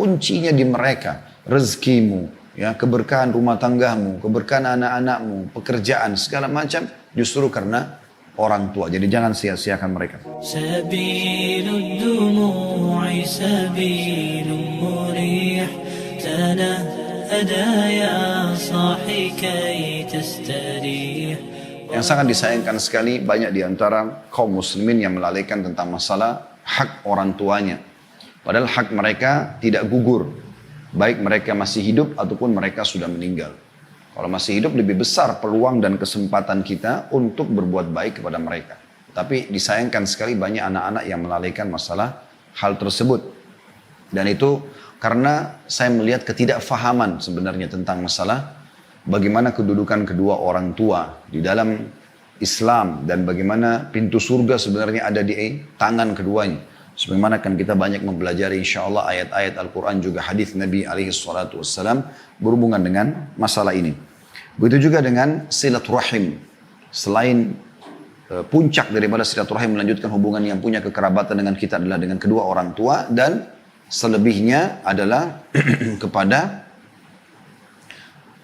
kuncinya di mereka. Rezekimu, ya, keberkahan rumah tanggamu, keberkahan anak-anakmu, pekerjaan, segala macam justru karena orang tua. Jadi jangan sia-siakan mereka. Sabilud dumu'i sabilun murih tanahada ya sahi kay tastarih. Yang sangat disayangkan sekali banyak di antara kaum muslimin yang melalaikan tentang masalah hak orang tuanya. Padahal hak mereka tidak gugur. Baik mereka masih hidup ataupun mereka sudah meninggal. Kalau masih hidup lebih besar peluang dan kesempatan kita untuk berbuat baik kepada mereka. Tapi disayangkan sekali banyak anak-anak yang melalaikan masalah hal tersebut. Dan itu karena saya melihat ketidakfahaman sebenarnya tentang masalah bagaimana kedudukan kedua orang tua di dalam Islam. Dan bagaimana pintu surga sebenarnya ada di tangan keduanya. Sebagaimana kan kita banyak mempelajari insyaAllah ayat-ayat Al-Quran juga hadis Nabi SAW berhubungan dengan masalah ini. Begitu juga dengan silaturahim. Selain puncak daripada silaturahim melanjutkan hubungan yang punya kekerabatan dengan kita adalah dengan kedua orang tua. Dan selebihnya adalah kepada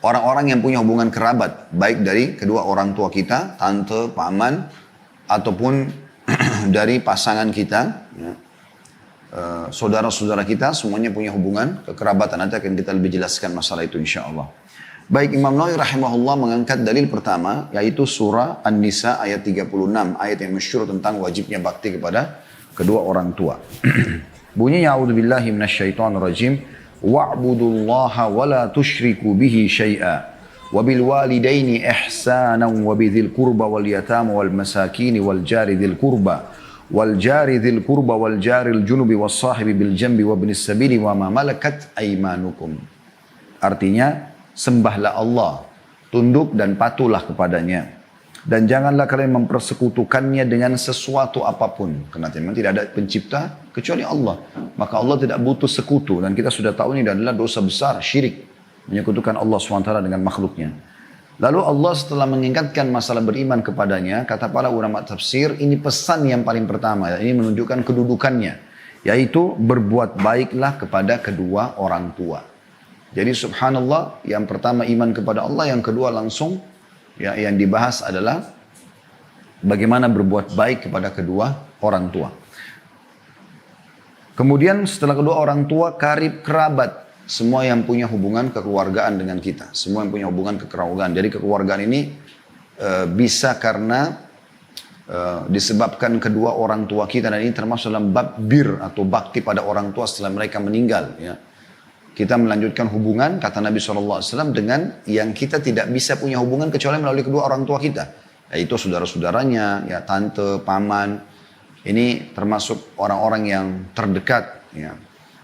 orang-orang yang punya hubungan kerabat. Baik dari kedua orang tua kita, tante, paman, ataupun dari pasangan kita, ya, saudara-saudara kita, semuanya punya hubungan kekerabatan. Nanti akan kita lebih jelaskan masalah itu insya Allah. Baik, Imam Nawawi rahimahullah mengangkat dalil pertama, yaitu surah An-Nisa ayat 36, ayat yang masyhur tentang wajibnya bakti kepada kedua orang tua. Bunyinya, a'udzubillahi minasyaitonirrajim, wa'budullaha wa la tusyriku bihi syai'a. وبالوالدين إحسانا وبذي القربى واليتامى والمساكين والجار ذي القربى والجار الجنب والصاحب بالجنب وابن السبيل وما ملكت أيمانكم. Artinya, sembahlah Allah, tunduk dan patuhlah kepadanya. Dan janganlah kalian mempersekutukannya dengan sesuatu apapun. Karena memang tidak ada pencipta kecuali Allah. Maka Allah tidak butuh sekutu. Dan kita sudah tahu ini adalah dosa besar, syirik. Menyekutukan Allah SWT dengan makhluknya. Lalu Allah setelah mengingatkan masalah beriman kepadanya, kata para ulama tafsir, ini pesan yang paling pertama. Ini menunjukkan kedudukannya. Yaitu berbuat baiklah kepada kedua orang tua. Jadi subhanallah, yang pertama iman kepada Allah, yang kedua langsung ya, yang dibahas adalah bagaimana berbuat baik kepada kedua orang tua. Kemudian setelah kedua orang tua, karib kerabat. Semua yang punya hubungan kekeluargaan dengan kita. Semua yang punya hubungan kekeluargaan. Jadi kekeluargaan ini bisa karena disebabkan kedua orang tua kita. Dan ini termasuk dalam bab bir atau bakti pada orang tua setelah mereka meninggal. Ya. Kita melanjutkan hubungan, kata Nabi SAW, dengan yang kita tidak bisa punya hubungan kecuali melalui kedua orang tua kita. Yaitu saudara-saudaranya, ya, tante, paman. Ini termasuk orang-orang yang terdekat. Ya.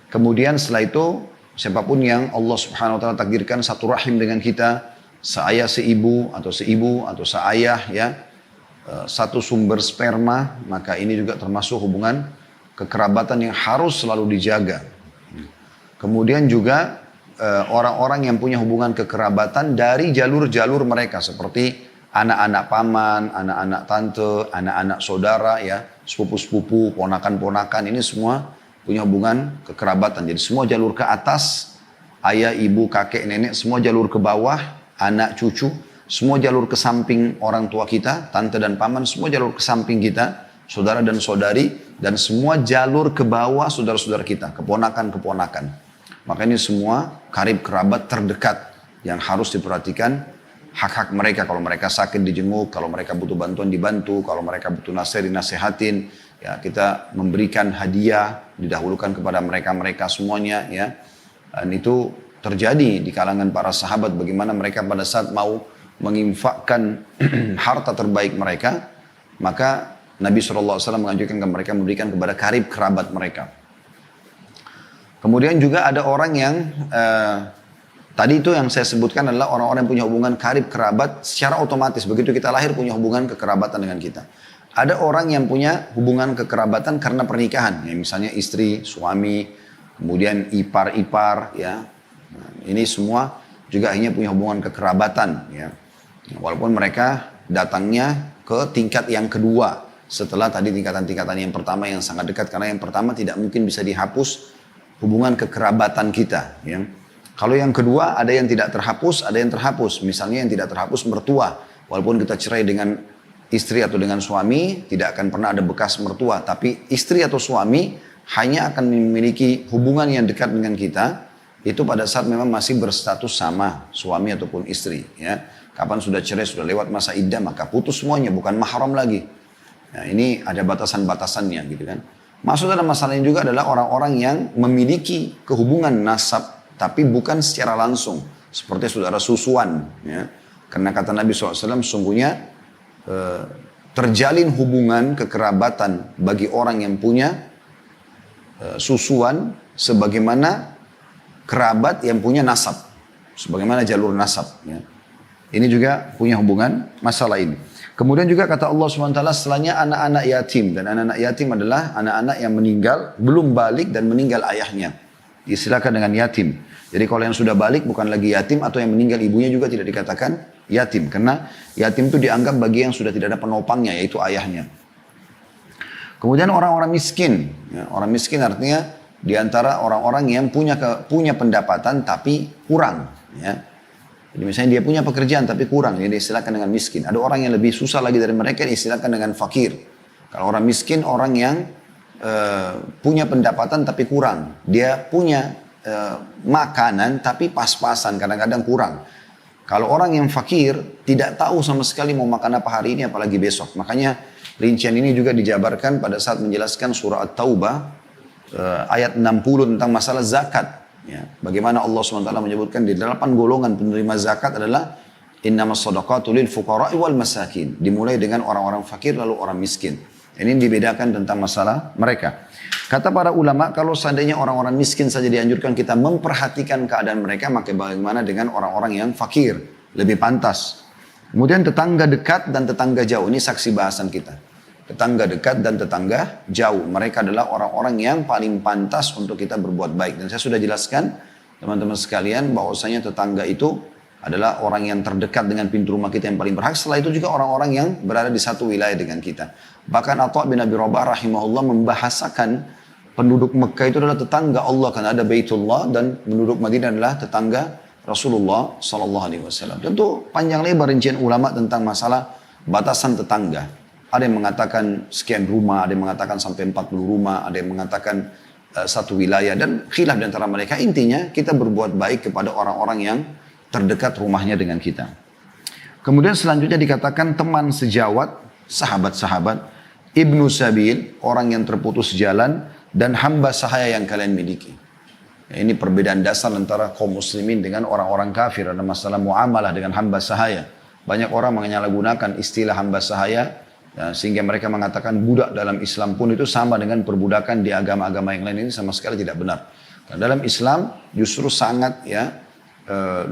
Kemudian setelah itu, siapapun yang Allah Subhanahu wa taala takdirkan satu rahim dengan kita, seayah seibu atau seayah, ya, satu sumber sperma, maka ini juga termasuk hubungan kekerabatan yang harus selalu dijaga. Kemudian juga orang-orang yang punya hubungan kekerabatan dari jalur-jalur mereka seperti anak-anak paman, anak-anak tante, anak-anak saudara, ya, sepupu-sepupu, ponakan-ponakan, ini semua punya hubungan kekerabatan. Jadi semua jalur ke atas, ayah, ibu, kakek, nenek, semua jalur ke bawah, anak, cucu, semua jalur ke samping orang tua kita, tante dan paman, semua jalur ke samping kita, saudara dan saudari, dan semua jalur ke bawah saudara-saudara kita, keponakan-keponakan. Maka ini semua karib kerabat terdekat yang harus diperhatikan hak-hak mereka. Kalau mereka sakit dijenguk, kalau mereka butuh bantuan dibantu, kalau mereka butuh nasihat dinasehatin. Ya, kita memberikan hadiah, didahulukan kepada mereka-mereka semuanya, ya. Dan itu terjadi di kalangan para sahabat, bagaimana mereka pada saat mau menginfakkan harta terbaik mereka, maka Nabi SAW menganjurkan ke mereka memberikan kepada karib kerabat mereka. Kemudian juga ada orang yang, tadi itu yang saya sebutkan adalah orang-orang yang punya hubungan karib kerabat secara otomatis, begitu kita lahir punya hubungan kekerabatan dengan kita. Ada orang yang punya hubungan kekerabatan karena pernikahan, ya, misalnya istri, suami, kemudian ipar-ipar, ya. Nah, ini semua juga hanya punya hubungan kekerabatan, ya. Walaupun mereka datangnya ke tingkat yang kedua setelah tadi tingkatan-tingkatan yang pertama yang sangat dekat, karena yang pertama tidak mungkin bisa dihapus hubungan kekerabatan kita. Ya. Kalau yang kedua ada yang tidak terhapus, ada yang terhapus. Misalnya yang tidak terhapus mertua. Walaupun kita cerai dengan istri atau dengan suami, tidak akan pernah ada bekas mertua. Tapi istri atau suami hanya akan memiliki hubungan yang dekat dengan kita, itu pada saat memang masih berstatus sama suami ataupun istri. Ya. Kapan sudah cerai, sudah lewat masa iddah, maka putus semuanya, bukan mahram lagi. Nah, ini ada batasan-batasannya gitu kan. Maksud dalam masalah ini juga adalah orang-orang yang memiliki kehubungan nasab, tapi bukan secara langsung. Seperti saudara susuan. Ya. Karena kata Nabi SAW, sungguhnya terjalin hubungan kekerabatan bagi orang yang punya susuan sebagaimana kerabat yang punya nasab. Sebagaimana jalur nasab. Ya. Ini juga punya hubungan masalah ini. Kemudian juga kata Allah SWT setelahnya anak-anak yatim. Dan anak-anak yatim adalah anak-anak yang meninggal, belum balik dan meninggal ayahnya. Diistilahkan dengan yatim. Jadi kalau yang sudah balik bukan lagi yatim, atau yang meninggal ibunya juga tidak dikatakan yatim. Karena yatim itu dianggap bagi yang sudah tidak ada penopangnya, yaitu ayahnya. Kemudian orang-orang miskin. Ya, orang miskin artinya diantara orang-orang yang punya pendapatan tapi kurang. Ya. Jadi misalnya dia punya pekerjaan tapi kurang, ini diistilahkan dengan miskin. Ada orang yang lebih susah lagi dari mereka, diistilahkan dengan fakir. Kalau orang miskin, orang yang punya pendapatan tapi kurang. Dia punya makanan tapi pas-pasan, kadang-kadang kurang. Kalau orang yang fakir, tidak tahu sama sekali mau makan apa hari ini, apalagi besok. Makanya rincian ini juga dijabarkan pada saat menjelaskan surah At-Taubah, ayat 60 tentang masalah zakat. Ya, bagaimana Allah SWT menyebutkan di 8 golongan penerima zakat adalah innamas shadaqatu lil fuqara'i wal masakin. Dimulai dengan orang-orang fakir lalu orang miskin. Ini dibedakan tentang masalah mereka. Kata para ulama, kalau seandainya orang-orang miskin saja dianjurkan kita memperhatikan keadaan mereka, maka bagaimana dengan orang-orang yang fakir? Lebih pantas. Kemudian tetangga dekat dan tetangga jauh. Ini saksi bahasan kita. Tetangga dekat dan tetangga jauh. Mereka adalah orang-orang yang paling pantas untuk kita berbuat baik. Dan saya sudah jelaskan, teman-teman sekalian, bahwasanya tetangga itu adalah orang yang terdekat dengan pintu rumah kita yang paling berhak. Setelah itu juga orang-orang yang berada di satu wilayah dengan kita. Bahkan Atha bin Abi Rabah rahimahullah membahasakan penduduk Mekah itu adalah tetangga Allah. Karena ada Baitullah, dan penduduk Madinah adalah tetangga Rasulullah SAW. Tentu panjang lebar rincian ulama tentang masalah batasan tetangga. Ada yang mengatakan sekian rumah, ada yang mengatakan sampai 40 rumah, ada yang mengatakan satu wilayah, dan khilaf di antara mereka. Intinya kita berbuat baik kepada orang-orang yang terdekat rumahnya dengan kita. Kemudian selanjutnya dikatakan teman sejawat, sahabat-sahabat, ibnu sabil, orang yang terputus jalan, dan hamba sahaya yang kalian miliki. Ini perbedaan dasar antara kaum muslimin dengan orang-orang kafir. Ada masalah muamalah dengan hamba sahaya. Banyak orang menyalahgunakan istilah hamba sahaya, ya, sehingga mereka mengatakan budak dalam Islam pun itu sama dengan perbudakan di agama-agama yang lain. Ini sama sekali tidak benar. Karena dalam Islam justru sangat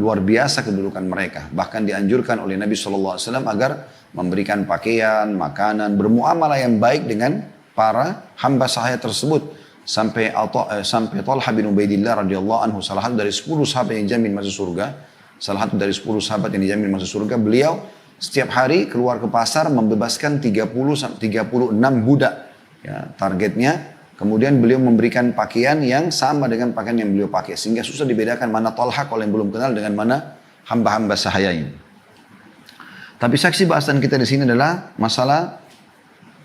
luar biasa kedudukan mereka. Bahkan dianjurkan oleh Nabi SAW agar memberikan pakaian, makanan, bermuamalah yang baik dengan para hamba sahaya tersebut. Sampai Talha bin Ubaidillah radhiyallahu anhu, salah satu dari 10 sahabat yang dijamin masuk surga. Salah satu dari 10 sahabat yang dijamin masuk surga. Beliau setiap hari keluar ke pasar membebaskan 36 budak. Ya, targetnya. Kemudian beliau memberikan pakaian yang sama dengan pakaian yang beliau pakai. Sehingga susah dibedakan mana Talha kalau yang belum kenal dengan mana hamba-hamba sahaya ini. Tapi saksi bahasan kita di sini adalah masalah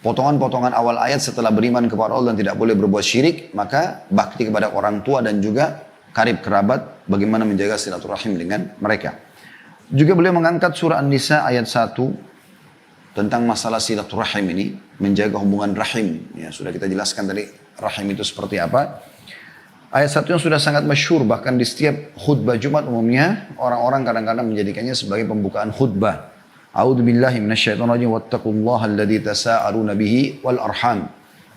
potongan-potongan awal ayat setelah beriman kepada Allah dan tidak boleh berbuat syirik. Maka bakti kepada orang tua dan juga karib kerabat. Bagaimana menjaga silaturahim dengan mereka. Juga beliau mengangkat surah An-Nisa ayat 1 tentang masalah silaturahim ini, menjaga hubungan rahim. Ya, sudah kita jelaskan tadi rahim itu seperti apa. Ayat 1 yang sudah sangat masyhur, bahkan di setiap khutbah Jumat umumnya orang-orang kadang-kadang menjadikannya sebagai pembukaan khutbah. A'udzubillahi minasyaitonirrajim wattaqullaha alladzi tasaaluna bihi wal arham.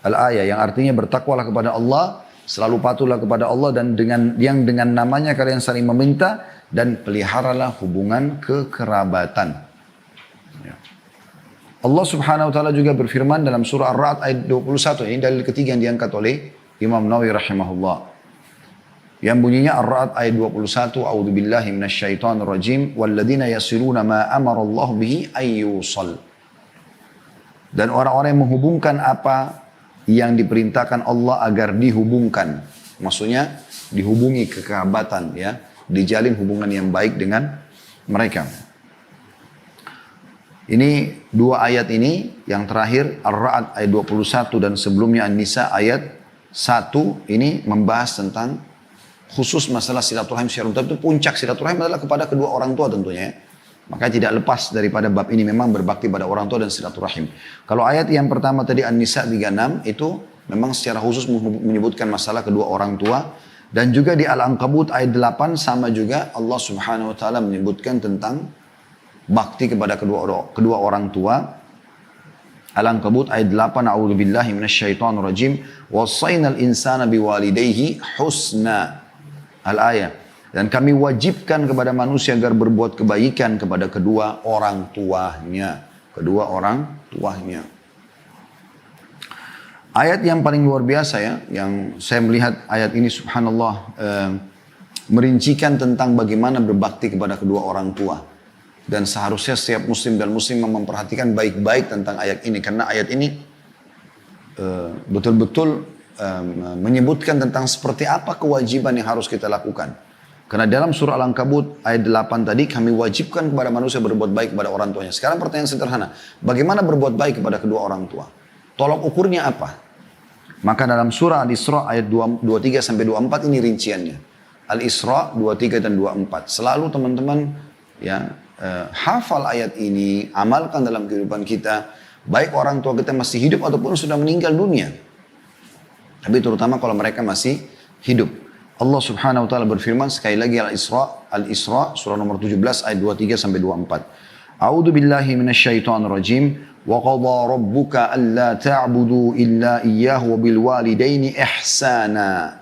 Al-ayah yang artinya bertakwalah kepada Allah, selalu patuhlah kepada Allah, dan dengan namanya kalian saling meminta, dan peliharalah hubungan kekerabatan. Ya. Allah Subhanahu wa taala juga berfirman dalam surah Ar-Ra'd ayat 21. Ini dalil ketiga yang diangkat oleh Imam Nawawi rahimahullah. Yang bunyinya Ar-Ra'd ayat 21, A'udzubillahi minasyaitonirrajim walladzina yasiluna ma amarallahu bihi ayyusal. Dan orang-orang yang menghubungkan apa yang diperintahkan Allah agar dihubungkan. Maksudnya dihubungi kekerabatan ya, dijalin hubungan yang baik dengan mereka. Ini dua ayat ini, yang terakhir Ar-Ra'd ayat 21 dan sebelumnya An-Nisa ayat 1 ini membahas tentang khusus masalah silaturahim secara umum. Itu puncak silaturahim adalah kepada kedua orang tua tentunya. Maka tidak lepas daripada bab ini memang berbakti pada orang tua dan silaturahim. Kalau ayat yang pertama tadi An-Nisa 36 itu memang secara khusus menyebutkan masalah kedua orang tua. Dan juga di Al-Ankabut ayat 8 sama juga Allah Subhanahu wa taala menyebutkan tentang bakti kepada kedua orang tua. Al-Ankabut ayat 8, a'udzubillahi minasyaitonir rajim, wassaynal insana biwalidayhi husna. Al-ayah. Dan kami wajibkan kepada manusia agar berbuat kebaikan kepada kedua orang tuanya. Kedua orang tuanya. Ayat yang paling luar biasa ya, yang saya melihat ayat ini subhanallah merincikan tentang bagaimana berbakti kepada kedua orang tua. Dan seharusnya setiap muslim dan muslimah memperhatikan baik-baik tentang ayat ini. Karena ayat ini betul-betul menyebutkan tentang seperti apa kewajiban yang harus kita lakukan. Karena dalam surah Al-Ankabut ayat 8 tadi kami wajibkan kepada manusia berbuat baik kepada orang tuanya. Sekarang pertanyaan sederhana, bagaimana berbuat baik kepada kedua orang tua? Tolok ukurnya apa? Maka dalam surah Al-Isra ayat 23-24 ini rinciannya. Al-Isra 23 dan 24. Selalu teman-teman ya hafal ayat ini, amalkan dalam kehidupan kita. Baik orang tua kita masih hidup ataupun sudah meninggal dunia. Tapi terutama kalau mereka masih hidup. Allah Subhanahu wa taala berfirman sekali lagi Al-Isra surah nomor 17 ayat 23-24. A'udzu billahi minasyaitonir rajim. Wa qadha rabbuka alla ta'budu illa iyyahu wa bil walidaini ihsana.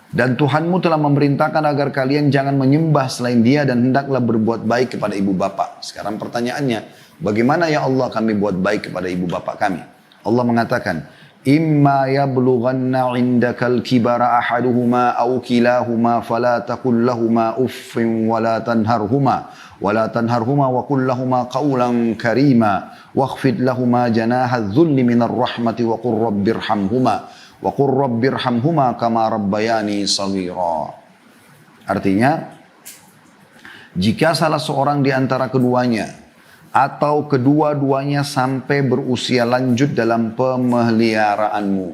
Dan Tuhanmu telah memerintahkan agar kalian jangan menyembah selain Dia dan hendaklah berbuat baik kepada ibu bapak. Sekarang pertanyaannya, bagaimana ya Allah kami buat baik kepada ibu bapak kami? Allah mengatakan, imma yablughanna 'indakal kibara ahaduhuma aw kilahuma fala taqul lahumu uffin wala tanharhuma wa qul lahumu qawlan karima wakhfid lahumu janaha adh-dhulli minar rahmati wa qur rabbirhamhuma kama rabbayani shaghira. Artinya, jika salah seorang di antara keduanya atau kedua-duanya sampai berusia lanjut dalam pemeliharaanmu.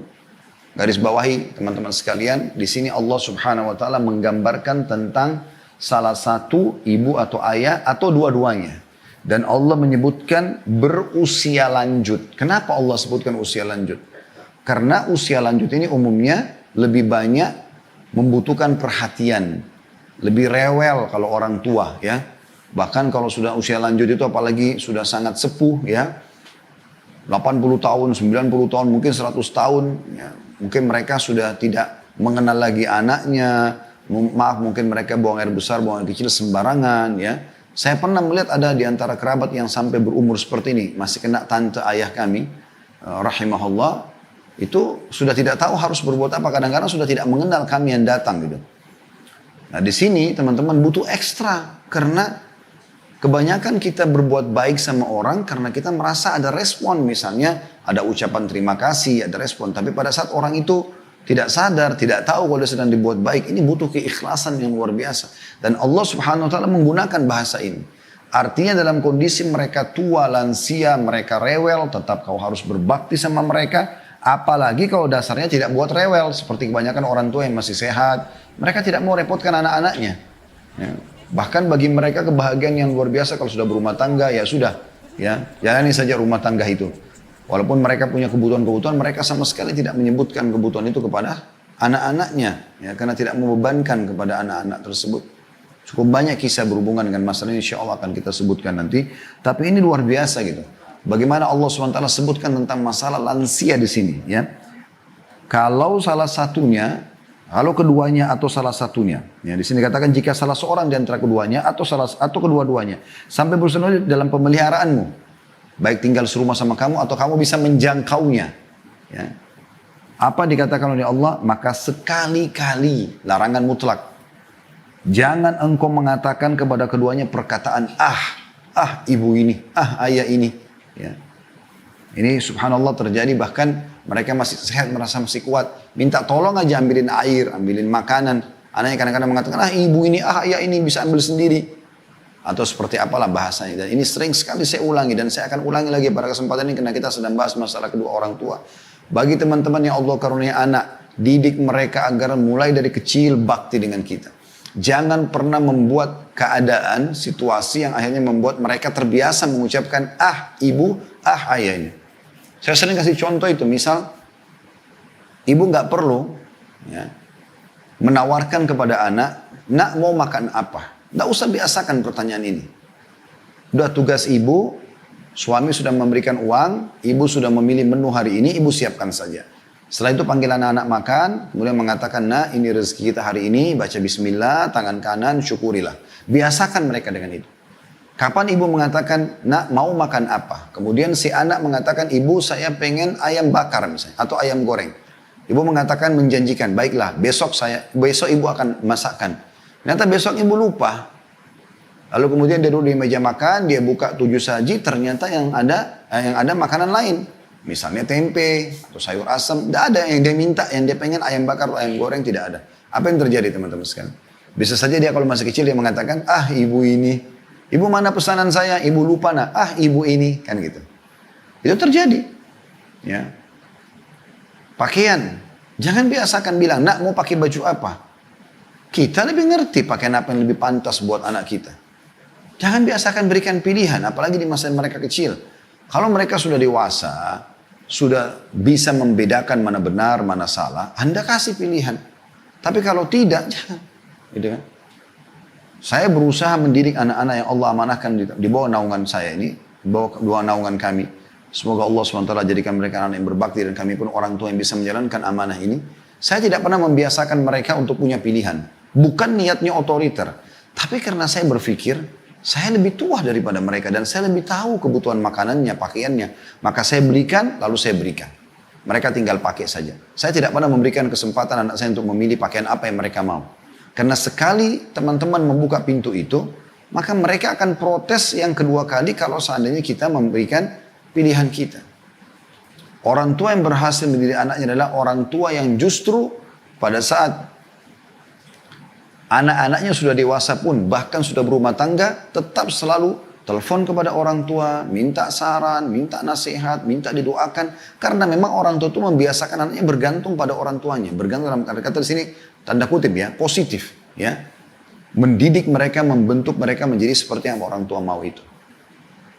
Garis bawahi teman-teman sekalian, di sini Allah Subhanahu wa taala menggambarkan tentang salah satu ibu atau ayah atau dua-duanya. Dan Allah menyebutkan berusia lanjut. Kenapa Allah sebutkan usia lanjut? Karena usia lanjut ini umumnya lebih banyak membutuhkan perhatian. Lebih rewel kalau orang tua ya. Bahkan kalau sudah usia lanjut itu apalagi sudah sangat sepuh ya. 80 tahun, 90 tahun, mungkin 100 tahun. Ya. Mungkin mereka sudah tidak mengenal lagi anaknya. Maaf, mungkin mereka buang air besar, buang air kecil sembarangan ya. Saya pernah melihat ada di antara kerabat yang sampai berumur seperti ini. Masih kena tante ayah kami, rahimahullah. Itu sudah tidak tahu harus berbuat apa. Kadang-kadang sudah tidak mengenal kami yang datang gitu. Nah di sini teman-teman butuh ekstra. Karena kebanyakan kita berbuat baik sama orang karena kita merasa ada respon. Misalnya ada ucapan terima kasih, ada respon. Tapi pada saat orang itu tidak sadar, tidak tahu kalau dia sedang dibuat baik. Ini butuh keikhlasan yang luar biasa. Dan Allah Subhanahu wa taala menggunakan bahasa ini. Artinya dalam kondisi mereka tua, lansia, mereka rewel, tetap kau harus berbakti sama mereka. Apalagi kalau dasarnya tidak buat rewel. Seperti kebanyakan orang tua yang masih sehat. Mereka tidak mau repotkan anak-anaknya. Ya. Bahkan bagi mereka kebahagiaan yang luar biasa kalau sudah berumah tangga, ya sudah. Ya, jalani saja rumah tangga itu. Walaupun mereka punya kebutuhan-kebutuhan, mereka sama sekali tidak menyebutkan kebutuhan itu kepada anak-anaknya. Ya, karena tidak membebankan kepada anak-anak tersebut. Cukup banyak kisah berhubungan dengan masalah ini, insya Allah akan kita sebutkan nanti. Tapi ini luar biasa gitu. Bagaimana Allah SWT sebutkan tentang masalah lansia di sini. Ya. Kalau salah satunya, kalau keduanya atau salah satunya. Ya, di sini katakan jika salah seorang di antara keduanya atau kedua-duanya. Sampai berusaha dalam pemeliharaanmu. Baik tinggal serumah sama kamu atau kamu bisa menjangkaunya. Ya. Apa dikatakan oleh Allah? Maka sekali-kali larangan mutlak. Jangan engkau mengatakan kepada keduanya perkataan ibu ini, ayah ini. Ya. Ini subhanallah terjadi, bahkan mereka masih sehat, merasa masih kuat. Minta tolong aja ambilin air, ambilin makanan. Anaknya kadang-kadang mengatakan, ibu ini, ayah ini bisa ambil sendiri. Atau seperti apalah bahasanya. Dan ini sering sekali saya ulangi, dan saya akan ulangi lagi pada kesempatan ini karena kita sedang bahas masalah kedua orang tua. Bagi teman-teman yang Allah karunia anak, didik mereka agar mulai dari kecil bakti dengan kita. Jangan pernah membuat keadaan, situasi yang akhirnya membuat mereka terbiasa mengucapkan ibu, ayah ini. Saya sering kasih contoh itu, misal ibu nggak perlu menawarkan kepada anak, nak mau makan apa? Nggak usah biasakan pertanyaan ini. Udah tugas ibu, suami sudah memberikan uang, ibu sudah memilih menu hari ini, ibu siapkan saja. Setelah itu panggil anak-anak makan, kemudian mengatakan, nak ini rezeki kita hari ini, baca bismillah, tangan kanan, syukurilah. Biasakan mereka dengan itu. Kapan ibu mengatakan, nak mau makan apa? Kemudian si anak mengatakan, ibu saya pengen ayam bakar misalnya, atau ayam goreng. Ibu mengatakan menjanjikan, baiklah besok ibu akan masakkan. Ternyata besok ibu lupa. Lalu kemudian dia duduk di meja makan, dia buka 7 saji, ternyata yang ada makanan lain. Misalnya tempe, atau sayur asam, tidak ada yang dia minta, yang dia pengen ayam bakar atau ayam goreng, tidak ada. Apa yang terjadi teman-teman sekalian? Bisa saja dia kalau masih kecil dia mengatakan, ibu ini. Ibu mana pesanan saya? Ibu lupa nak. Ibu ini. Kan gitu. Itu terjadi. Ya. Pakaian. Jangan biasakan bilang, nak mau pakai baju apa? Kita lebih ngerti pakaian apa yang lebih pantas buat anak kita. Jangan biasakan berikan pilihan. Apalagi di masa mereka kecil. Kalau mereka sudah dewasa, sudah bisa membedakan mana benar, mana salah, Anda kasih pilihan. Tapi kalau tidak, jangan. Gitu kan? Saya berusaha mendidik anak-anak yang Allah amanahkan di bawah naungan saya ini, di bawah naungan kami. Semoga Allah SWT jadikan mereka anak yang berbakti dan kami pun orang tua yang bisa menjalankan amanah ini. Saya tidak pernah membiasakan mereka untuk punya pilihan. Bukan niatnya otoriter. Tapi karena saya berpikir, saya lebih tua daripada mereka dan saya lebih tahu kebutuhan makanannya, pakaiannya. Maka saya berikan, lalu saya berikan. Mereka tinggal pakai saja. Saya tidak pernah memberikan kesempatan anak saya untuk memilih pakaian apa yang mereka mau. Karena sekali teman-teman membuka pintu itu, maka mereka akan protes yang kedua kali kalau seandainya kita memberikan pilihan kita. Orang tua yang berhasil mendidik anaknya adalah orang tua yang justru pada saat anak-anaknya sudah dewasa pun, bahkan sudah berumah tangga, tetap selalu telepon kepada orang tua, minta saran, minta nasihat, minta didoakan. Karena memang orang tua itu membiasakan anaknya bergantung pada orang tuanya. Bergantung dalam kata-kata di sini, tanda kutip ya, positif ya. Mendidik mereka, membentuk mereka menjadi seperti yang orang tua mau itu.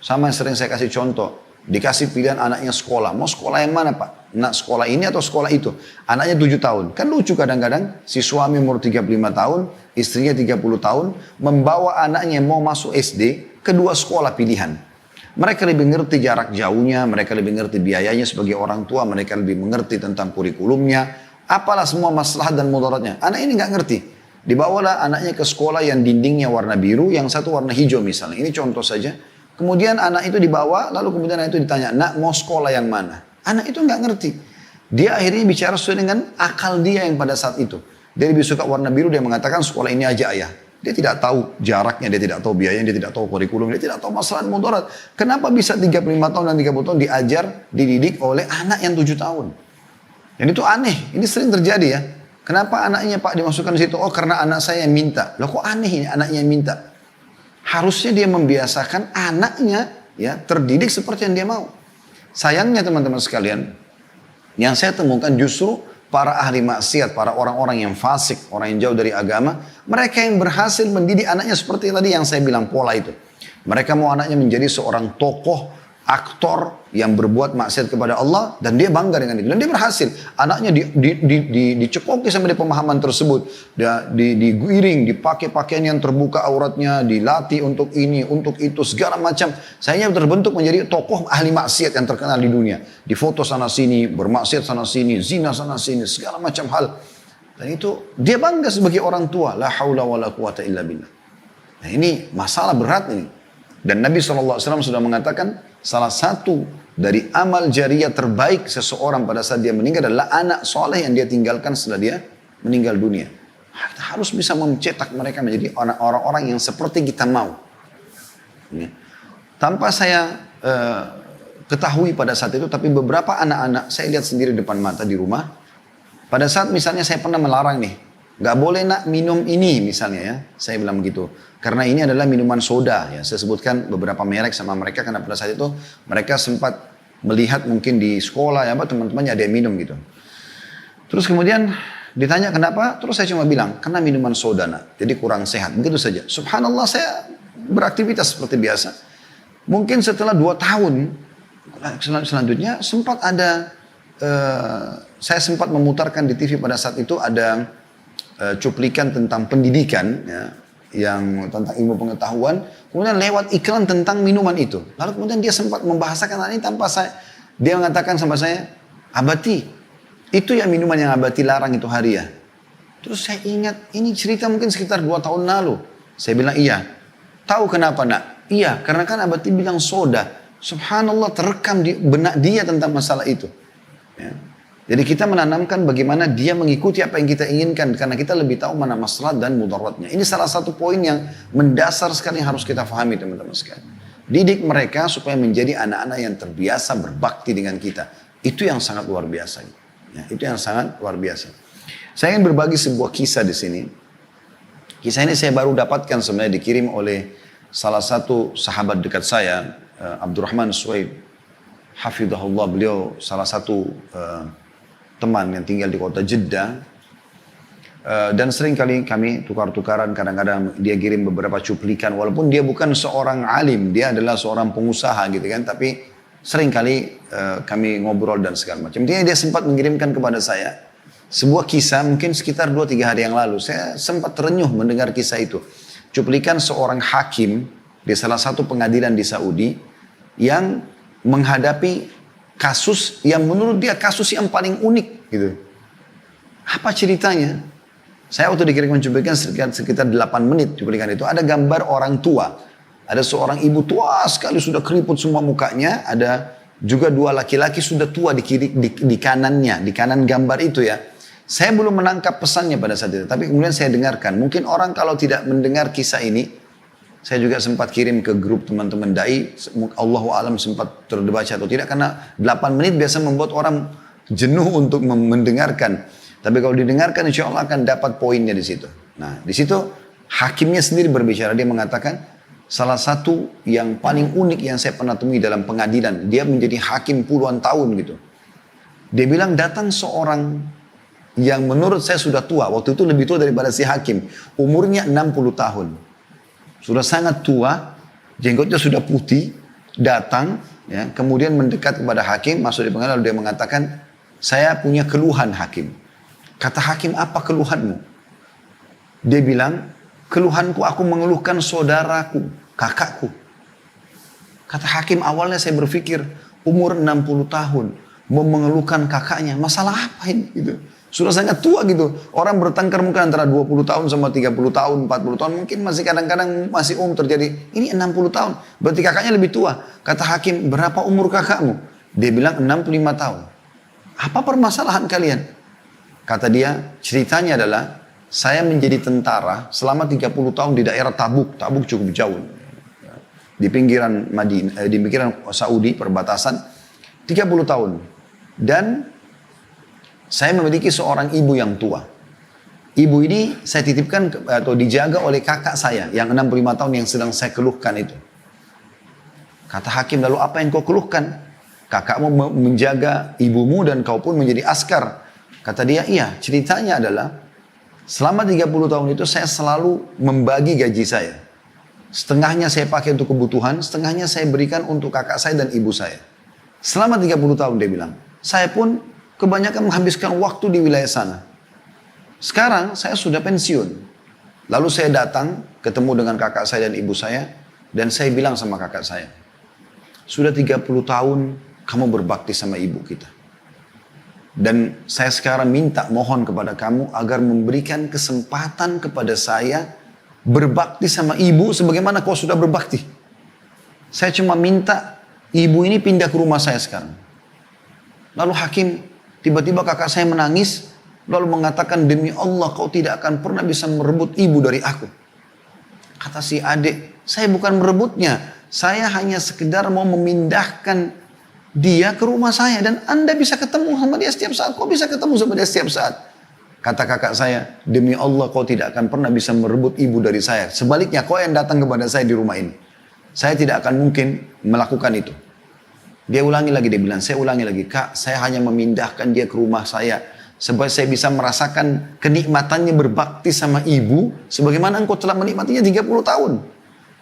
Sama yang sering saya kasih contoh, dikasih pilihan anaknya sekolah. Mau sekolah yang mana pak? Nak sekolah ini atau sekolah itu? Anaknya 7 tahun. Kan lucu kadang-kadang si suami umur 35 tahun, istrinya 30 tahun, membawa anaknya yang mau masuk SD ke 2 sekolah pilihan. Mereka lebih mengerti jarak jauhnya, mereka lebih mengerti biayanya sebagai orang tua, mereka lebih mengerti tentang kurikulumnya, apalah semua masalah dan mudaratnya. Anak ini nggak ngerti. Dibawalah anaknya ke sekolah yang dindingnya warna biru, yang satu warna hijau misalnya. Ini contoh saja. Kemudian anak itu dibawa, lalu kemudian anak itu ditanya, nak mau sekolah yang mana? Anak itu nggak ngerti. Dia akhirnya bicara sesuai dengan akal dia yang pada saat itu. Dia lebih suka warna biru, dia mengatakan sekolah ini aja ayah. Dia tidak tahu jaraknya, dia tidak tahu biayanya, dia tidak tahu kurikulum, dia tidak tahu masalah mudarat. Kenapa bisa 35 tahun dan 30 tahun diajar, dididik oleh anak yang 7 tahun? Dan itu aneh, ini sering terjadi ya. Kenapa anaknya pak dimasukkan di situ? Oh karena anak saya yang minta. Loh kok aneh ini anaknya yang minta? Harusnya dia membiasakan anaknya ya terdidik seperti yang dia mau. Sayangnya teman-teman sekalian, yang saya temukan justru para ahli maksiat, para orang-orang yang fasik, orang yang jauh dari agama, mereka yang berhasil mendidik anaknya seperti tadi yang saya bilang pola itu. Mereka mau anaknya menjadi seorang tokoh, aktor yang berbuat maksiat kepada Allah dan dia bangga dengan itu dan dia berhasil. Anaknya dicekoki sama di pemahaman tersebut, digiring, dipakai pakaian yang terbuka auratnya, dilatih untuk ini, untuk itu segala macam. Sayangnya terbentuk menjadi tokoh ahli maksiat yang terkenal di dunia. Difoto sana sini, bermaksiat sana sini, zina sana sini, segala macam hal. Dan itu dia bangga sebagai orang tua. La haula wala quwata illa billah. Nah ini masalah berat ini. Dan Nabi SAW sudah mengatakan salah satu dari amal jariah terbaik seseorang pada saat dia meninggal adalah anak soleh yang dia tinggalkan setelah dia meninggal dunia. Kita harus bisa mencetak mereka menjadi orang-orang yang seperti kita mau. Ya. Tanpa saya ketahui pada saat itu, tapi beberapa anak-anak saya lihat sendiri depan mata di rumah. Pada saat misalnya saya pernah melarang nih, nggak boleh nak minum ini misalnya ya, saya bilang begitu. Karena ini adalah minuman soda ya, saya sebutkan beberapa merek sama mereka karena pada saat itu mereka sempat melihat mungkin di sekolah ya, teman-temannya ada yang minum gitu. Terus kemudian ditanya kenapa, terus saya cuma bilang, karena minuman soda nak, jadi kurang sehat, begitu saja. Subhanallah saya beraktivitas seperti biasa. Mungkin setelah 2 tahun, selanjutnya sempat ada, saya sempat memutarkan di TV pada saat itu ada cuplikan tentang pendidikan, ya, yang tentang ilmu pengetahuan, kemudian lewat iklan tentang minuman itu. Lalu kemudian dia sempat membahasakan hal ini tanpa saya, dia mengatakan sama saya, Abati, itu ya minuman yang Abati larang itu hari ya. Terus saya ingat, ini cerita mungkin sekitar 2 tahun lalu. Saya bilang iya. Tahu kenapa nak? Iya, karena kan Abati bilang soda. Subhanallah terekam di benak dia tentang masalah itu. Ya. Jadi kita menanamkan bagaimana dia mengikuti apa yang kita inginkan. Karena kita lebih tahu mana maslahat dan mudaratnya. Ini salah satu poin yang mendasar sekali yang harus kita pahami teman-teman sekalian. Didik mereka supaya menjadi anak-anak yang terbiasa berbakti dengan kita. Itu yang sangat luar biasa. Ya, itu yang sangat luar biasa. Saya ingin berbagi sebuah kisah di sini. Kisah ini saya baru dapatkan sebenarnya dikirim oleh salah satu sahabat dekat saya, Abdurrahman Suhaib. Hafidhahullah, beliau salah satu teman yang tinggal di kota Jeddah, dan sering kali kami tukar-tukaran, kadang-kadang dia kirim beberapa cuplikan walaupun dia bukan seorang alim, dia adalah seorang pengusaha gitu kan, tapi sering kali kami ngobrol dan segala macam. Intinya dia sempat mengirimkan kepada saya sebuah kisah mungkin sekitar 2-3 hari yang lalu. Saya sempat terenyuh mendengar kisah itu. Cuplikan seorang hakim di salah satu pengadilan di Saudi yang menghadapi kasus yang menurut dia kasus yang paling unik gitu. Apa ceritanya? Saya waktu dikirimkan cuplikan sekitar 8 menit cuplikan itu, ada gambar orang tua. Ada seorang ibu tua sekali sudah keriput semua mukanya, ada juga 2 laki-laki sudah tua di kanannya, di kanan gambar itu ya. Saya belum menangkap pesannya pada saat itu, tapi kemudian saya dengarkan. Mungkin orang kalau tidak mendengar kisah ini, saya juga sempat kirim ke grup teman-teman dai, Allahu alam sempat terbaca atau tidak, karena 8 menit biasa membuat orang jenuh untuk mendengarkan. Tapi kalau didengarkan insya Allah akan dapat poinnya di situ. Nah di situ hakimnya sendiri berbicara, dia mengatakan salah satu yang paling unik yang saya pernah temui dalam pengadilan, dia menjadi hakim puluhan tahun gitu. Dia bilang datang seorang yang menurut saya sudah tua, waktu itu lebih tua daripada si hakim, umurnya 60 tahun. Sudah sangat tua, jenggotnya sudah putih, datang, ya, kemudian mendekat kepada hakim, masuk di pengadilan, lalu dia mengatakan, saya punya keluhan hakim. Kata hakim, apa keluhanmu? Dia bilang, keluhanku aku mengeluhkan saudaraku, kakakku. Kata hakim, awalnya saya berpikir, umur 60 tahun, mau mengeluhkan kakaknya, masalah apa ini? Gitu. Sudah sangat tua gitu. Orang bertengkar mungkin antara 20 tahun sama 30 tahun, 40 tahun. Mungkin masih kadang-kadang masih terjadi. Ini 60 tahun. Berarti kakaknya lebih tua. Kata hakim, berapa umur kakakmu? Dia bilang 65 tahun. Apa permasalahan kalian? Kata dia, ceritanya adalah saya menjadi tentara selama 30 tahun di daerah Tabuk. Tabuk cukup jauh. Di pinggiran Madinah, di pinggiran Saudi, perbatasan. 30 tahun. Dan saya memiliki seorang ibu yang tua. Ibu ini saya titipkan atau dijaga oleh kakak saya yang 65 tahun yang sedang saya keluhkan itu. Kata hakim, lalu apa yang kau keluhkan? Kakakmu menjaga ibumu dan kau pun menjadi askar. Kata dia, iya, ceritanya adalah selama 30 tahun itu saya selalu membagi gaji saya. Setengahnya saya pakai untuk kebutuhan, setengahnya saya berikan untuk kakak saya dan ibu saya. Selama 30 tahun dia bilang, saya pun kebanyakan menghabiskan waktu di wilayah sana. Sekarang saya sudah pensiun. Lalu saya datang ketemu dengan kakak saya dan ibu saya. Dan saya bilang sama kakak saya, sudah 30 tahun kamu berbakti sama ibu kita. Dan saya sekarang minta mohon kepada kamu agar memberikan kesempatan kepada saya berbakti sama ibu sebagaimana kau sudah berbakti. Saya cuma minta ibu ini pindah ke rumah saya sekarang. Lalu hakim, tiba-tiba kakak saya menangis, lalu mengatakan, demi Allah kau tidak akan pernah bisa merebut ibu dari aku. Kata si adik, saya bukan merebutnya, saya hanya sekedar mau memindahkan dia ke rumah saya dan Anda bisa ketemu sama dia setiap saat. Kok bisa ketemu sama dia setiap saat? Kata kakak saya, demi Allah kau tidak akan pernah bisa merebut ibu dari saya. Sebaliknya kau yang datang kepada saya di rumah ini. Saya tidak akan mungkin melakukan itu. Dia ulangi lagi, dia bilang, saya ulangi lagi, Kak, saya hanya memindahkan dia ke rumah saya supaya saya bisa merasakan kenikmatannya berbakti sama ibu sebagaimana engkau telah menikmatinya 30 tahun.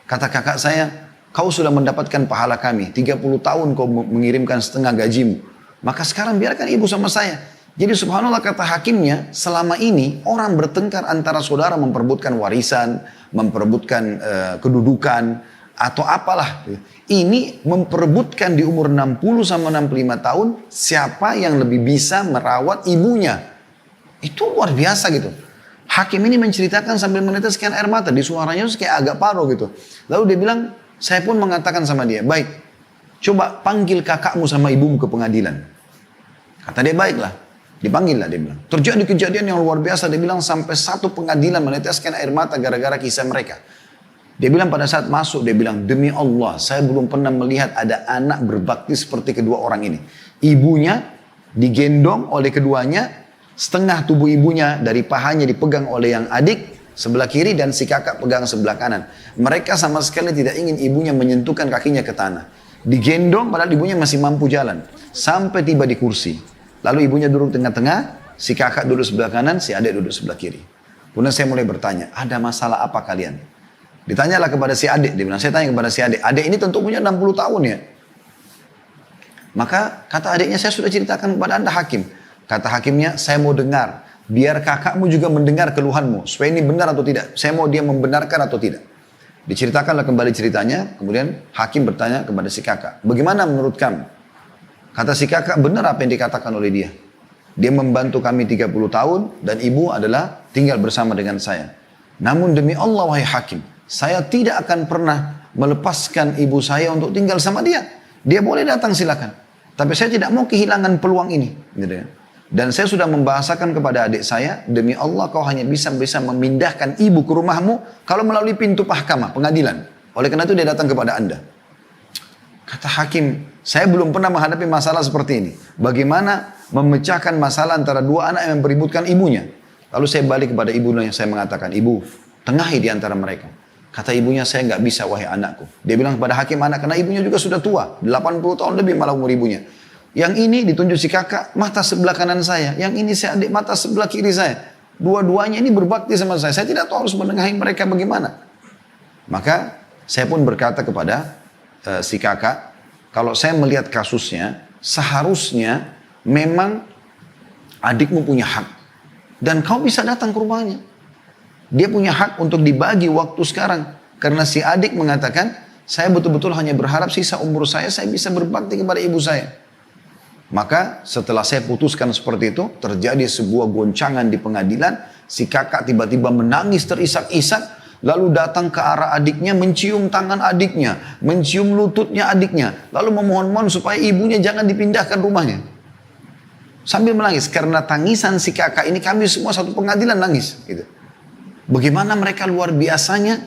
Kata kakak saya, kau sudah mendapatkan pahala kami, 30 tahun kau mengirimkan setengah gajimu. Maka sekarang biarkan ibu sama saya. Jadi subhanallah kata hakimnya, selama ini orang bertengkar antara saudara memperebutkan warisan, memperebutkan kedudukan, atau apalah. Ini memperebutkan di umur 60 sama 65 tahun, siapa yang lebih bisa merawat ibunya. Itu luar biasa gitu. Hakim ini menceritakan sambil meneteskan air mata, di suaranya kayak agak paro gitu. Lalu dia bilang, saya pun mengatakan sama dia, baik, coba panggil kakakmu sama ibumu ke pengadilan. Kata dia, baiklah. Dipanggil lah dia bilang. Terjadi kejadian yang luar biasa, dia bilang sampai satu pengadilan meneteskan air mata gara-gara kisah mereka. Dia bilang pada saat masuk, dia bilang, demi Allah, saya belum pernah melihat ada anak berbakti seperti kedua orang ini. Ibunya digendong oleh keduanya, setengah tubuh ibunya dari pahanya dipegang oleh yang adik sebelah kiri dan si kakak pegang sebelah kanan. Mereka sama sekali tidak ingin ibunya menyentuhkan kakinya ke tanah. Digendong padahal ibunya masih mampu jalan. Sampai tiba di kursi. Lalu ibunya duduk tengah-tengah, si kakak duduk sebelah kanan, si adik duduk sebelah kiri. Kemudian saya mulai bertanya, ada masalah apa kalian? Ditanyalah kepada si adik, dia bilang, saya tanya kepada si adik. Adik ini tentu punya 60 tahun ya. Maka kata adiknya, saya sudah ceritakan kepada Anda hakim. Kata hakimnya, saya mau dengar. Biar kakakmu juga mendengar keluhanmu. Supaya ini benar atau tidak. Saya mau dia membenarkan atau tidak. Diceritakanlah kembali ceritanya. Kemudian hakim bertanya kepada si kakak. Bagaimana menurut kamu? Kata si kakak, benar apa yang dikatakan oleh dia. Dia membantu kami 30 tahun. Dan ibu adalah tinggal bersama dengan saya. Namun demi Allah wahai hakim. Saya tidak akan pernah melepaskan ibu saya untuk tinggal sama dia. Dia boleh datang silakan. Tapi saya tidak mau kehilangan peluang ini. Gitu ya. Dan saya sudah membahasakan kepada adik saya, demi Allah kau hanya bisa memindahkan ibu ke rumahmu kalau melalui pintu mahkamah, pengadilan. Oleh karena itu dia datang kepada Anda. Kata hakim, saya belum pernah menghadapi masalah seperti ini. Bagaimana memecahkan masalah antara dua anak yang beributkan ibunya. Lalu saya balik kepada ibunya yang saya mengatakan, ibu, tengahi di antara mereka. Kata ibunya, saya nggak bisa wahai anakku. Dia bilang kepada hakim anak, karena ibunya juga sudah tua. 80 tahun lebih malah umur ibunya. Yang ini ditunjuk si kakak, mata sebelah kanan saya. Yang ini si adik, mata sebelah kiri saya. Dua-duanya ini berbakti sama saya. Saya tidak tahu harus menengahi mereka bagaimana. Maka saya pun berkata kepada si kakak, kalau saya melihat kasusnya, seharusnya memang adikmu punya hak. Dan kau bisa datang ke rumahnya. Dia punya hak untuk dibagi waktu sekarang. Karena si adik mengatakan, saya betul-betul hanya berharap sisa umur saya bisa berbakti kepada ibu saya. Maka setelah saya putuskan seperti itu, terjadi sebuah goncangan di pengadilan. Si kakak tiba-tiba menangis terisak-isak. Lalu datang ke arah adiknya, mencium tangan adiknya. Mencium lututnya adiknya. Lalu memohon-mohon supaya ibunya jangan dipindahkan rumahnya. Sambil menangis. Karena tangisan si kakak ini kami semua satu pengadilan nangis. Gitu. Bagaimana mereka luar biasanya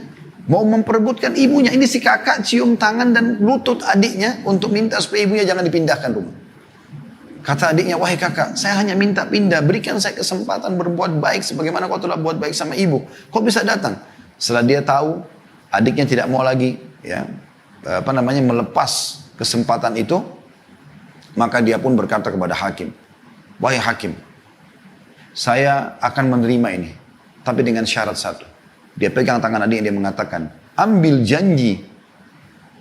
mau memperebutkan ibunya. Ini si kakak cium tangan dan lutut adiknya untuk minta supaya ibunya jangan dipindahkan rumah. Kata adiknya, wahai kakak, saya hanya minta pindah. Berikan saya kesempatan berbuat baik sebagaimana kau telah buat baik sama ibu. Kau bisa datang. Setelah dia tahu adiknya tidak mau lagi ya melepas kesempatan itu, maka dia pun berkata kepada hakim, wahai hakim, saya akan menerima ini. Tapi dengan syarat satu. Dia pegang tangan adiknya, dia mengatakan, ambil janji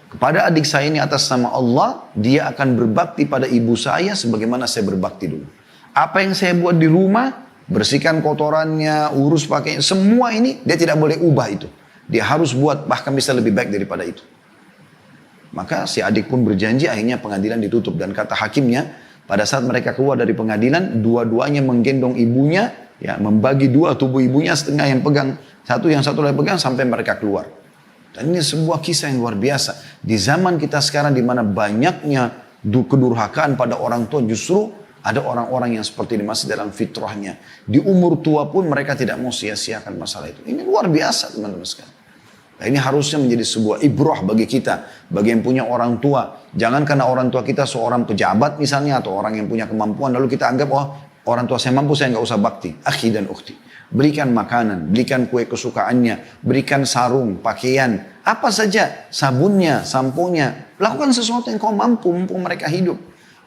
kepada adik saya ini atas nama Allah, dia akan berbakti pada ibu saya sebagaimana saya berbakti dulu. Apa yang saya buat di rumah, bersihkan kotorannya, urus pakainya, semua ini dia tidak boleh ubah itu. Dia harus buat bahkan bisa lebih baik daripada itu. Maka si adik pun berjanji, akhirnya pengadilan ditutup. Dan kata hakimnya, pada saat mereka keluar dari pengadilan, dua-duanya menggendong ibunya, ya, membagi dua tubuh ibunya, setengah yang pegang satu, yang satu lagi pegang sampai mereka keluar. Dan ini sebuah kisah yang luar biasa. Di zaman kita sekarang di mana banyaknya kedurhakaan pada orang tua, justru ada orang-orang yang seperti ini masih dalam fitrahnya. Di umur tua pun mereka tidak mau sia-siakan masalah itu. Ini luar biasa teman-teman sekalian. Nah, ini harusnya menjadi sebuah ibrah bagi kita, bagi yang punya orang tua. Jangan karena orang tua kita seorang pejabat misalnya, atau orang yang punya kemampuan, lalu kita anggap, oh orang tua saya mampu, saya nggak usah bakti. Akhi dan ukhti, berikan makanan, berikan kue kesukaannya, berikan sarung, pakaian, apa saja, sabunnya, samponya. Lakukan sesuatu yang kau mampu, mumpung mereka hidup.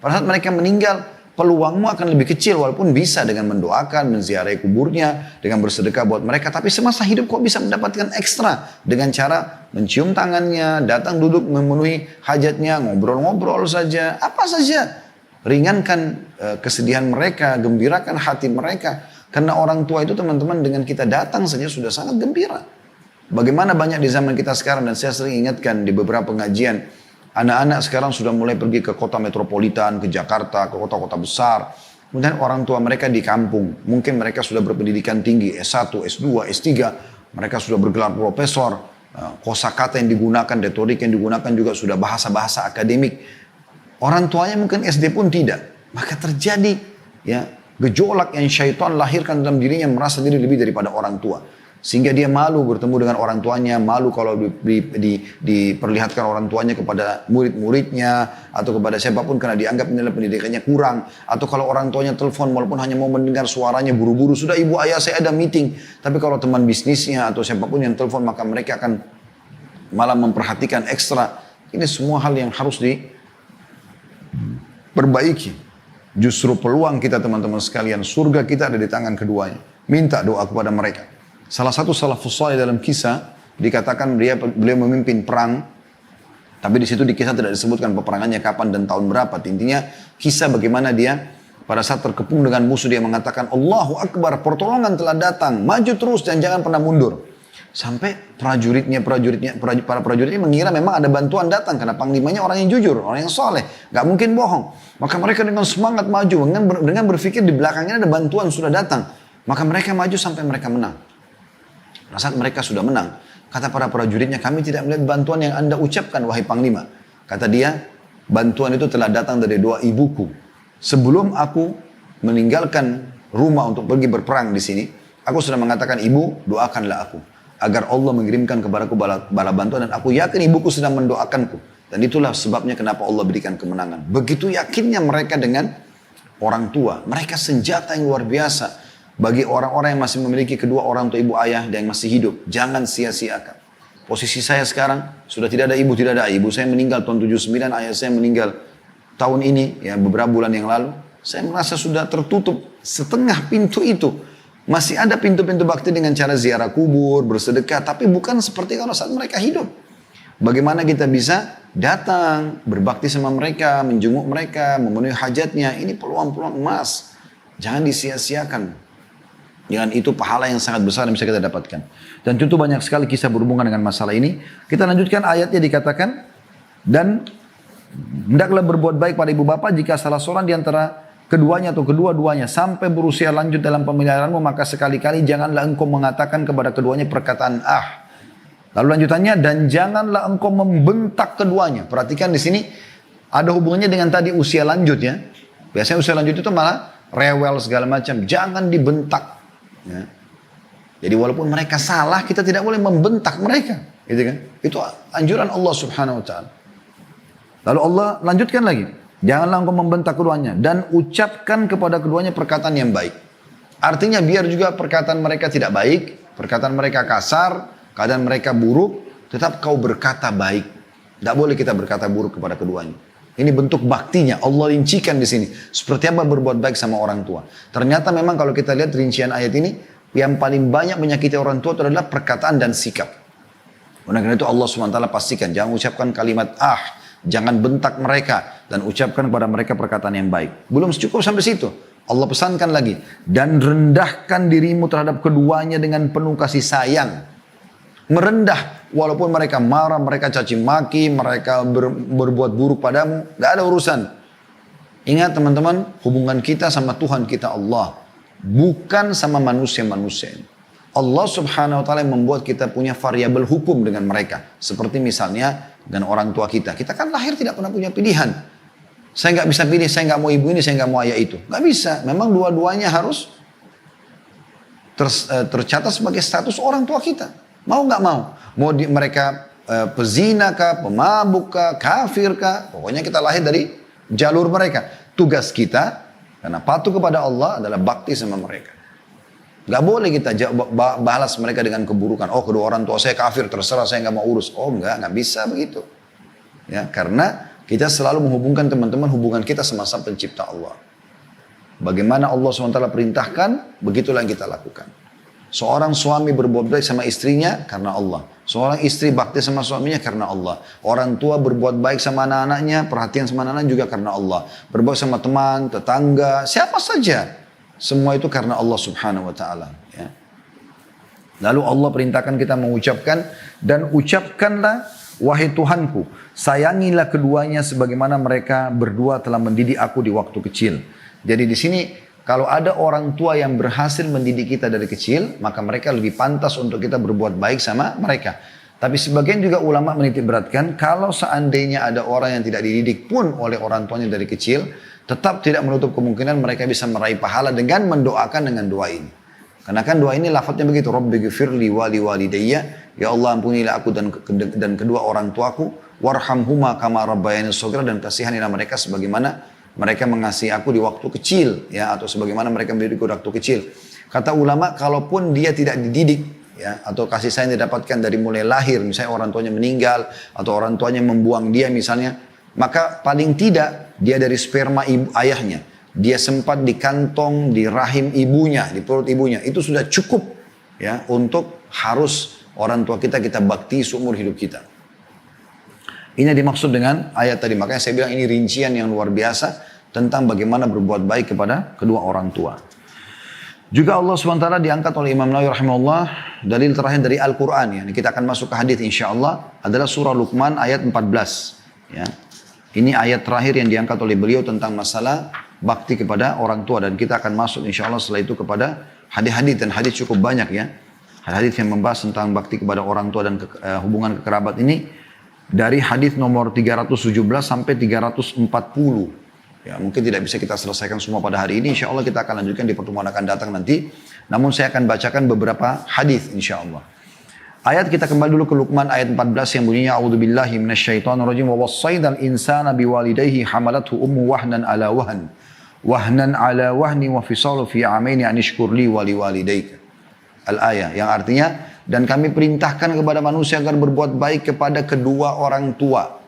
Pada saat mereka meninggal, peluangmu akan lebih kecil, walaupun bisa dengan mendoakan, menziarahi kuburnya, dengan bersedekah buat mereka. Tapi semasa hidup kau bisa mendapatkan ekstra dengan cara mencium tangannya, datang duduk memenuhi hajatnya, ngobrol-ngobrol saja, apa saja. Ringankan kesedihan mereka, gembirakan hati mereka. Karena orang tua itu teman-teman, dengan kita datang saja sudah sangat gembira. Bagaimana banyak di zaman kita sekarang, dan saya sering ingatkan di beberapa pengajian, anak-anak sekarang sudah mulai pergi ke kota metropolitan, ke Jakarta, ke kota-kota besar. Kemudian orang tua mereka di kampung. Mungkin mereka sudah berpendidikan tinggi, S1, S2, S3. Mereka sudah bergelar profesor. Kosakata yang digunakan, retorik yang digunakan juga sudah bahasa-bahasa akademik. Orang tuanya mungkin SD pun tidak. Maka terjadi ya gejolak yang syaitan lahirkan dalam dirinya, merasa diri lebih daripada orang tua. Sehingga dia malu bertemu dengan orang tuanya, malu kalau diperlihatkan orang tuanya kepada murid-muridnya, atau kepada siapapun karena dianggap nilai pendidikannya kurang. Atau kalau orang tuanya telepon, walaupun hanya mau mendengar suaranya, buru-buru, sudah ibu ayah saya ada meeting. Tapi kalau teman bisnisnya atau siapapun yang telepon, maka mereka akan malah memperhatikan ekstra. Ini semua hal yang harus diperbaiki. Justru peluang kita teman-teman sekalian, surga kita ada di tangan keduanya. Minta doa kepada mereka. Salah satu salafus saleh dalam kisah dikatakan beliau memimpin perang, tapi di situ di kisah tidak disebutkan peperangannya kapan dan tahun berapa. Intinya kisah bagaimana dia pada saat terkepung dengan musuh, dia mengatakan Allahu Akbar, pertolongan telah datang, maju terus dan jangan pernah mundur. Sampai para prajuritnya mengira memang ada bantuan datang, karena panglimanya orang yang jujur, orang yang soleh, nggak mungkin bohong. Maka mereka dengan semangat maju, dengan berpikir di belakangnya ada bantuan sudah datang. Maka mereka maju sampai mereka menang. Pada saat mereka sudah menang, kata para prajuritnya, kami tidak melihat bantuan yang Anda ucapkan, wahai Panglima. Kata dia, bantuan itu telah datang dari doa ibuku. Sebelum aku meninggalkan rumah untuk pergi berperang di sini, aku sudah mengatakan, ibu, doakanlah aku, agar Allah mengirimkan kepadaku bala bantuan, dan aku yakin ibuku sedang mendoakanku. Dan itulah sebabnya kenapa Allah berikan kemenangan. Begitu yakinnya mereka dengan orang tua. Mereka senjata yang luar biasa. Bagi orang-orang yang masih memiliki kedua orang tua ibu ayah dan yang masih hidup, jangan sia-siakan. Posisi saya sekarang, sudah tidak ada ibu, tidak ada. Ibu saya meninggal tahun 79, ayah saya meninggal tahun ini, ya beberapa bulan yang lalu. Saya merasa sudah tertutup setengah pintu itu. Masih ada pintu-pintu bakti dengan cara ziarah kubur, bersedekah, tapi bukan seperti kalau saat mereka hidup. Bagaimana kita bisa datang, berbakti sama mereka, menjenguk mereka, memenuhi hajatnya. Ini peluang-peluang emas. Jangan disia-siakan. Dengan itu pahala yang sangat besar yang bisa kita dapatkan. Dan tentu banyak sekali kisah berhubungan dengan masalah ini. Kita lanjutkan ayatnya, dikatakan, dan hendaklah berbuat baik pada ibu bapa jika salah seorang di antara keduanya atau kedua-duanya sampai berusia lanjut dalam pemeliharaanmu, maka sekali-kali janganlah engkau mengatakan kepada keduanya perkataan ah. Lalu lanjutannya, dan janganlah engkau membentak keduanya. Perhatikan di sini ada hubungannya dengan tadi usia lanjut ya. Biasanya usia lanjut itu malah rewel segala macam. Jangan dibentak. Ya. Jadi walaupun mereka salah, kita tidak boleh membentak mereka, gitu kan? Itu anjuran Allah Subhanahu Wa Taala. Lalu Allah lanjutkan lagi, janganlah engkau membentak keduanya dan ucapkan kepada keduanya perkataan yang baik. Artinya biar juga perkataan mereka tidak baik, perkataan mereka kasar, keadaan mereka buruk, tetap kau berkata baik. Tidak boleh kita berkata buruk kepada keduanya. Ini bentuk baktinya, Allah rincikan di sini. Seperti apa berbuat baik sama orang tua. Ternyata memang kalau kita lihat rincian ayat ini, yang paling banyak menyakiti orang tua itu adalah perkataan dan sikap. Oleh karena itu Allah SWT pastikan, jangan ucapkan kalimat ah, jangan bentak mereka, dan ucapkan kepada mereka perkataan yang baik. Belum cukup sampai situ. Allah pesankan lagi, dan rendahkan dirimu terhadap keduanya dengan penuh kasih sayang. Merendah, walaupun mereka marah, mereka caci maki, mereka berbuat buruk padamu, gak ada urusan. Ingat teman-teman, hubungan kita sama Tuhan kita Allah, bukan sama manusia-manusia. Allah Subhanahu Wa Taala membuat kita punya variabel hukum dengan mereka. Seperti misalnya dengan orang tua kita. Kita kan lahir tidak pernah punya pilihan. Saya nggak bisa pilih, saya nggak mau ibu ini, saya nggak mau ayah itu. Nggak bisa. Memang dua-duanya harus tercatat sebagai status orang tua kita. Mau nggak mau? Mau mereka pezina kah, pemabuk kah, kafir kah? Pokoknya kita lahir dari jalur mereka. Tugas kita, karena patuh kepada Allah adalah bakti sama mereka. Gak boleh kita balas mereka dengan keburukan. Oh, kedua orang tua saya kafir, terserah, saya nggak mau urus. Oh nggak bisa begitu. Ya, karena kita selalu menghubungkan teman-teman hubungan kita sama Sang Pencipta Allah. Bagaimana Allah SWT perintahkan, begitulah yang kita lakukan. Seorang suami berbuat baik sama istrinya karena Allah. Seorang istri bakti sama suaminya karena Allah. Orang tua berbuat baik sama anak-anaknya, perhatian sama anak-anak juga karena Allah. Berbuat sama teman, tetangga, siapa saja. Semua itu karena Allah Subhanahu wa Ta'ala. Ya. Lalu Allah perintahkan kita mengucapkan, dan ucapkanlah, wahai Tuhanku, sayangilah keduanya sebagaimana mereka berdua telah mendidik aku di waktu kecil. Jadi di sini kalau ada orang tua yang berhasil mendidik kita dari kecil, maka mereka lebih pantas untuk kita berbuat baik sama mereka. Tapi sebagian juga ulama menitik beratkan, kalau seandainya ada orang yang tidak dididik pun oleh orang tuanya dari kecil, tetap tidak menutup kemungkinan mereka bisa meraih pahala dengan mendoakan dengan doa ini. Karena kan doa ini lafadznya begitu, Rabbighfirli wa liwalidayya, ya Allah ampunilah aku dan kedua orang tuaku, warhamhuma kama rabbayani shaghira, dan kasihanilah mereka sebagaimana mereka mengasihi aku di waktu kecil, ya, atau sebagaimana mereka mendidikku di waktu kecil. Kata ulama, kalaupun dia tidak dididik, ya, atau kasih sayang didapatkan dari mulai lahir, misalnya orang tuanya meninggal atau orang tuanya membuang dia misalnya, maka paling tidak dia dari sperma ayahnya, dia sempat di kantong, di rahim ibunya, di perut ibunya, itu sudah cukup, ya, untuk harus orang tua kita bakti seumur hidup kita. Ini dimaksud dengan ayat tadi. Makanya saya bilang ini rincian yang luar biasa tentang bagaimana berbuat baik kepada kedua orang tua. Juga Allah SWT diangkat oleh Imam Nawawi rahimahullah, dalil terakhir dari Al-Quran. Ya. Kita akan masuk ke hadis insyaAllah, adalah surah Luqman ayat 14. Ya. Ini ayat terakhir yang diangkat oleh beliau tentang masalah bakti kepada orang tua. Dan kita akan masuk insyaAllah setelah itu kepada hadis-hadis, dan hadis cukup banyak ya. Hadis yang membahas tentang bakti kepada orang tua dan hubungan kekerabat ini. Dari hadis nomor 317 sampai 340. Ya, mungkin tidak bisa kita selesaikan semua pada hari ini. Insya Allah kita akan lanjutkan di pertemuan akan datang nanti. Namun saya akan bacakan beberapa hadis insya Allah. Ayat kita kembali dulu ke Luqman ayat 14 yang bunyinya A'udzubillahi minasyaitonirrajim wa wassaynal insana biwalidayhi hamalathu ummu wahnan ala wahni wa fisalu fi amaini an ishkur li wa liwalidayka. Al-ayah yang artinya, dan kami perintahkan kepada manusia agar berbuat baik kepada kedua orang tua.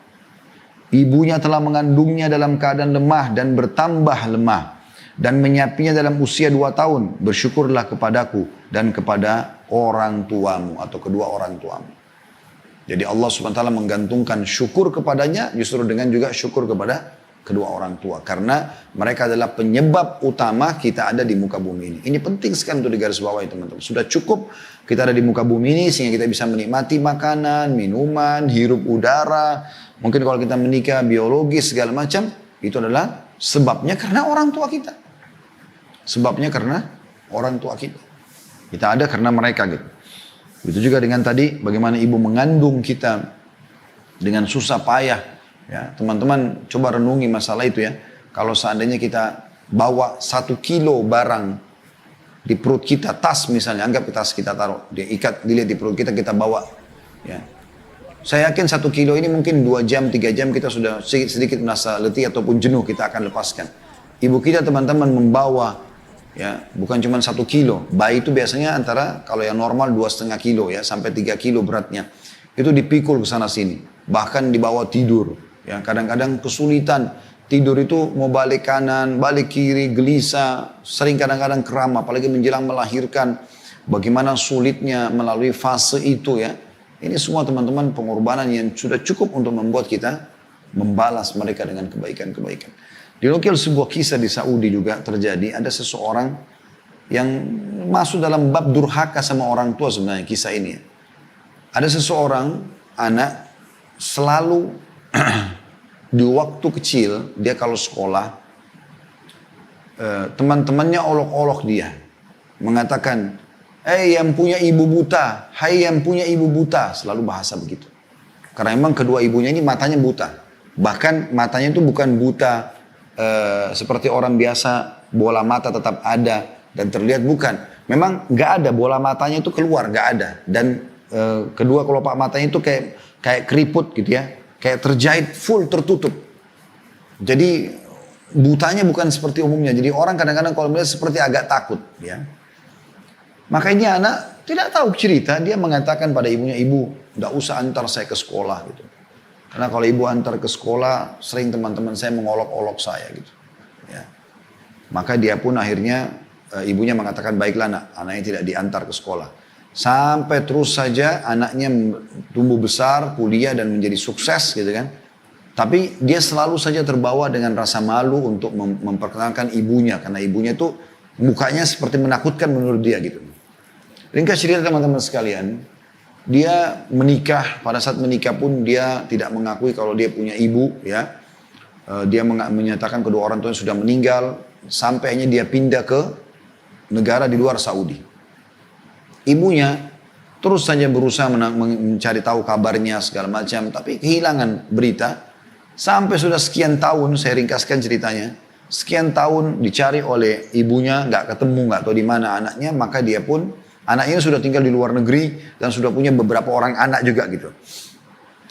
Ibunya telah mengandungnya dalam keadaan lemah dan bertambah lemah, dan menyapinya dalam usia 2 tahun. Bersyukurlah kepadaku dan kepada orang tuamu atau kedua orang tuamu. Jadi Allah SWT menggantungkan syukur kepadanya justru dengan juga syukur kepada kedua orang tua. Karena mereka adalah penyebab utama kita ada di muka bumi ini. Ini penting sekali untuk digarisbawahi teman-teman. Sudah cukup kita ada di muka bumi ini sehingga kita bisa menikmati makanan, minuman, hirup udara. Mungkin kalau kita menikah biologis segala macam, itu adalah sebabnya karena orang tua kita. Sebabnya karena orang tua kita. Kita ada karena mereka gitu. Itu juga dengan tadi bagaimana ibu mengandung kita dengan susah payah. Ya, teman-teman coba renungi masalah itu ya. Kalau seandainya kita bawa 1 kilo barang di perut kita, tas misalnya, anggap tas kita taruh, diikat, dilihat di perut kita, kita bawa. Ya. Saya yakin 1 kilo ini mungkin 2 jam, 3 jam kita sudah sedikit merasa letih ataupun jenuh, kita akan lepaskan. Ibu kita teman-teman membawa, ya, bukan cuma 1 kilo. Bayi itu biasanya antara, kalau yang normal 2,5 kilo ya, sampai 3 kilo beratnya. Itu dipikul ke sana sini, bahkan dibawa tidur. Ya, kadang-kadang kesulitan tidur itu mau balik kanan, balik kiri, gelisah, sering kadang-kadang kram, apalagi menjelang melahirkan. Bagaimana sulitnya melalui fase itu ya. Ini semua teman-teman pengorbanan yang sudah cukup untuk membuat kita membalas mereka dengan kebaikan-kebaikan. Dinukil sebuah kisah di Saudi juga terjadi, ada seseorang yang masuk dalam bab durhaka sama orang tua sebenarnya kisah ini. Ada seseorang anak selalu di waktu kecil, dia kalau sekolah, teman-temannya olok-olok dia. Mengatakan, yang punya ibu buta, hai yang punya ibu buta. Selalu bahasa begitu. Karena memang kedua ibunya ini matanya buta. Bahkan matanya itu bukan buta seperti orang biasa, bola mata tetap ada dan terlihat, bukan. Memang gak ada, bola matanya itu keluar, gak ada. Dan kedua kelopak matanya itu kayak keriput gitu ya, kayak terjahit full tertutup. Jadi butanya bukan seperti umumnya. Jadi orang kadang-kadang kalau melihat seperti agak takut ya. Makanya anak tidak tahu cerita, dia mengatakan pada ibunya, ibu tidak usah antar saya ke sekolah gitu. Karena kalau ibu antar ke sekolah, sering teman-teman saya mengolok-olok saya gitu. Ya. Maka dia pun akhirnya, ibunya mengatakan, baiklah nak, anaknya tidak diantar ke sekolah. Sampai terus saja anaknya tumbuh besar, kuliah dan menjadi sukses gitu kan. Tapi dia selalu saja terbawa dengan rasa malu untuk memperkenalkan ibunya. Karena ibunya tuh mukanya seperti menakutkan menurut dia gitu. Ringkas cerita teman-teman sekalian, dia menikah, pada saat menikah pun dia tidak mengakui kalau dia punya ibu ya. Dia menyatakan kedua orang tuanya sudah meninggal, sampainya dia pindah ke negara di luar Saudi. Ibunya terus saja berusaha mencari tahu kabarnya segala macam, tapi kehilangan berita. Sampai sudah sekian tahun, saya ringkaskan ceritanya, sekian tahun dicari oleh ibunya, nggak ketemu, nggak tahu di mana anaknya, maka dia pun, anaknya sudah tinggal di luar negeri dan sudah punya beberapa orang anak juga gitu.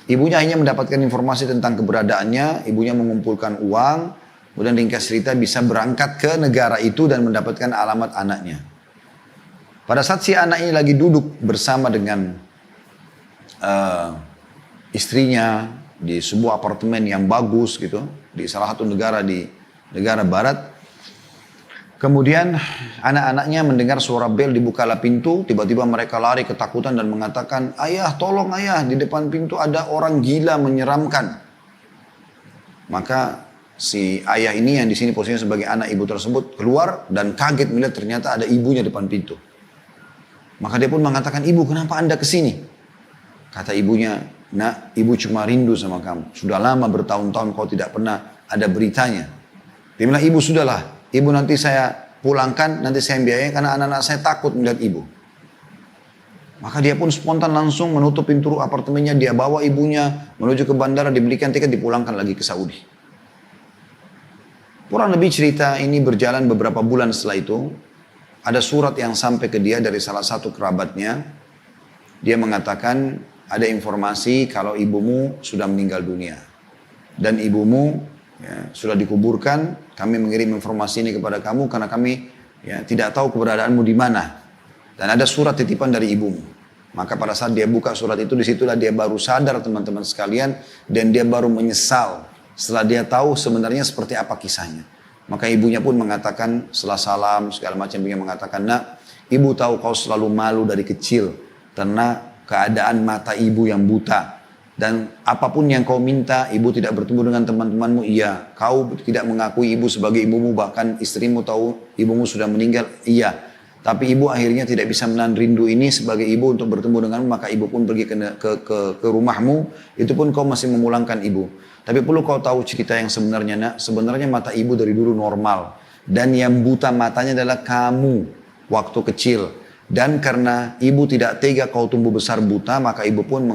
Ibunya hanya mendapatkan informasi tentang keberadaannya, ibunya mengumpulkan uang, kemudian ringkas cerita bisa berangkat ke negara itu dan mendapatkan alamat anaknya. Pada saat si anak ini lagi duduk bersama dengan istrinya di sebuah apartemen yang bagus gitu, di salah satu negara di negara barat. Kemudian anak-anaknya mendengar suara bel, dibukalah pintu, tiba-tiba mereka lari ketakutan dan mengatakan, ayah tolong ayah, di depan pintu ada orang gila menyeramkan. Maka si ayah ini yang di sini posisinya sebagai anak ibu tersebut keluar dan kaget melihat ternyata ada ibunya depan pintu. Maka dia pun mengatakan, ibu kenapa anda kesini? Kata ibunya, nak ibu cuma rindu sama kamu. Sudah lama bertahun-tahun kau tidak pernah ada beritanya. Dia bilang, ibu sudahlah. Ibu nanti saya pulangkan, nanti saya biayai karena anak-anak saya takut melihat ibu. Maka dia pun spontan langsung menutup pintu apartemennya, dia bawa ibunya menuju ke bandara, dibelikan tiket, dipulangkan lagi ke Saudi. Kurang lebih cerita ini berjalan beberapa bulan setelah itu, ada surat yang sampai ke dia dari salah satu kerabatnya. Dia mengatakan, ada informasi kalau ibumu sudah meninggal dunia. Dan ibumu ya, sudah dikuburkan. Kami mengirim informasi ini kepada kamu karena kami ya, tidak tahu keberadaanmu di mana. Dan ada surat titipan dari ibumu. Maka pada saat dia buka surat itu, disitulah dia baru sadar teman-teman sekalian. Dan dia baru menyesal setelah dia tahu sebenarnya seperti apa kisahnya. Maka ibunya pun mengatakan, setelah salam segala macam, ibunya mengatakan, nak, ibu tahu kau selalu malu dari kecil karena keadaan mata ibu yang buta. Dan apapun yang kau minta, ibu tidak bertemu dengan teman-temanmu, iya. Kau tidak mengakui ibu sebagai ibumu, bahkan istrimu tahu ibumu sudah meninggal, iya. Tapi ibu akhirnya tidak bisa menahan rindu ini sebagai ibu untuk bertemu denganmu, maka ibu pun pergi ke rumahmu, itu pun kau masih memulangkan ibu. Tapi perlu kau tahu cerita yang sebenarnya, nak. Sebenarnya mata ibu dari dulu normal. Dan yang buta matanya adalah kamu waktu kecil. Dan karena ibu tidak tega kau tumbuh besar buta, maka ibu pun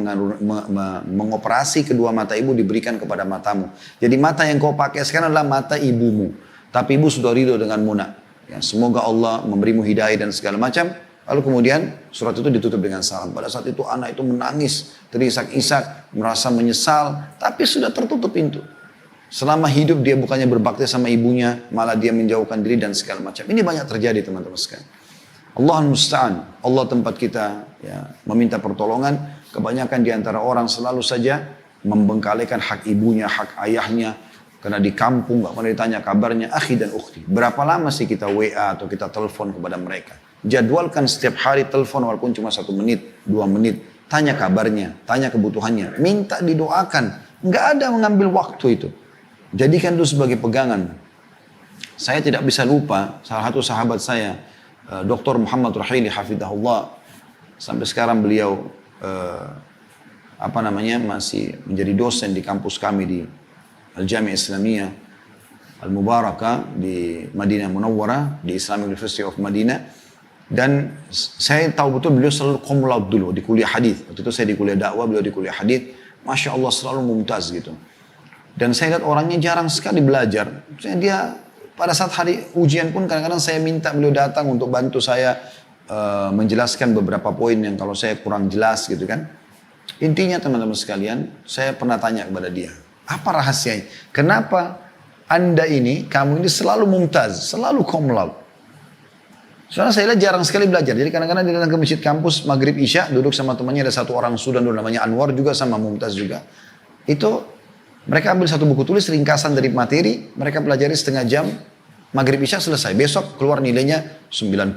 mengoperasi kedua mata ibu, diberikan kepada matamu. Jadi mata yang kau pakai sekarang adalah mata ibumu. Tapi ibu sudah ridho denganmu, nak. Ya, semoga Allah memberimu hidayah dan segala macam. Lalu kemudian surat itu ditutup dengan salam. Pada saat itu anak itu menangis, terisak-isak, merasa menyesal. Tapi sudah tertutup pintu. Selama hidup dia bukannya berbakti sama ibunya, malah dia menjauhkan diri dan segala macam. Ini banyak terjadi teman-teman sekalian. Allah musta'an, Allah tempat kita ya, meminta pertolongan. Kebanyakan di antara orang selalu saja membengkalikan hak ibunya, hak ayahnya. Karena di kampung gak pernah ditanya kabarnya, akhi dan ukhti. Berapa lama sih kita WA atau kita telepon kepada mereka? Jadwalkan setiap hari telepon walaupun cuma 1 menit, 2 menit. Tanya kabarnya, tanya kebutuhannya. Minta didoakan. Gak ada mengambil waktu itu. Jadikan itu sebagai pegangan. Saya tidak bisa lupa, salah satu sahabat saya, Dr. Muhammad Rahili hafidhahullah, sampai sekarang beliau masih menjadi dosen di kampus kami di Al-Jami'ah Islamiyah Al-Mubarakah di Madinah Munawwarah, di Islamic University of Madinah. Dan saya tahu betul beliau selalu cum laude dulu di kuliah hadis. Waktu itu saya di kuliah dakwah, beliau di kuliah hadis. Masya Allah selalu mumtaz gitu. Dan saya lihat orangnya jarang sekali belajar. Dia pada saat hari ujian pun kadang-kadang saya minta beliau datang untuk bantu saya menjelaskan beberapa poin yang kalau saya kurang jelas gitu kan. Intinya teman-teman sekalian, saya pernah tanya kepada dia, apa rahasianya? Kenapa kamu ini selalu mumtaz, selalu cum laude? Soalnya saya lihat jarang sekali belajar. Jadi kadang-kadang dia datang ke masjid kampus, maghrib isya, duduk sama temannya, ada satu orang Sudan dulu namanya Anwar juga sama Mumtaz juga. Itu mereka ambil satu buku tulis ringkasan dari materi, mereka pelajari setengah jam, maghrib isya selesai. Besok keluar nilainya 90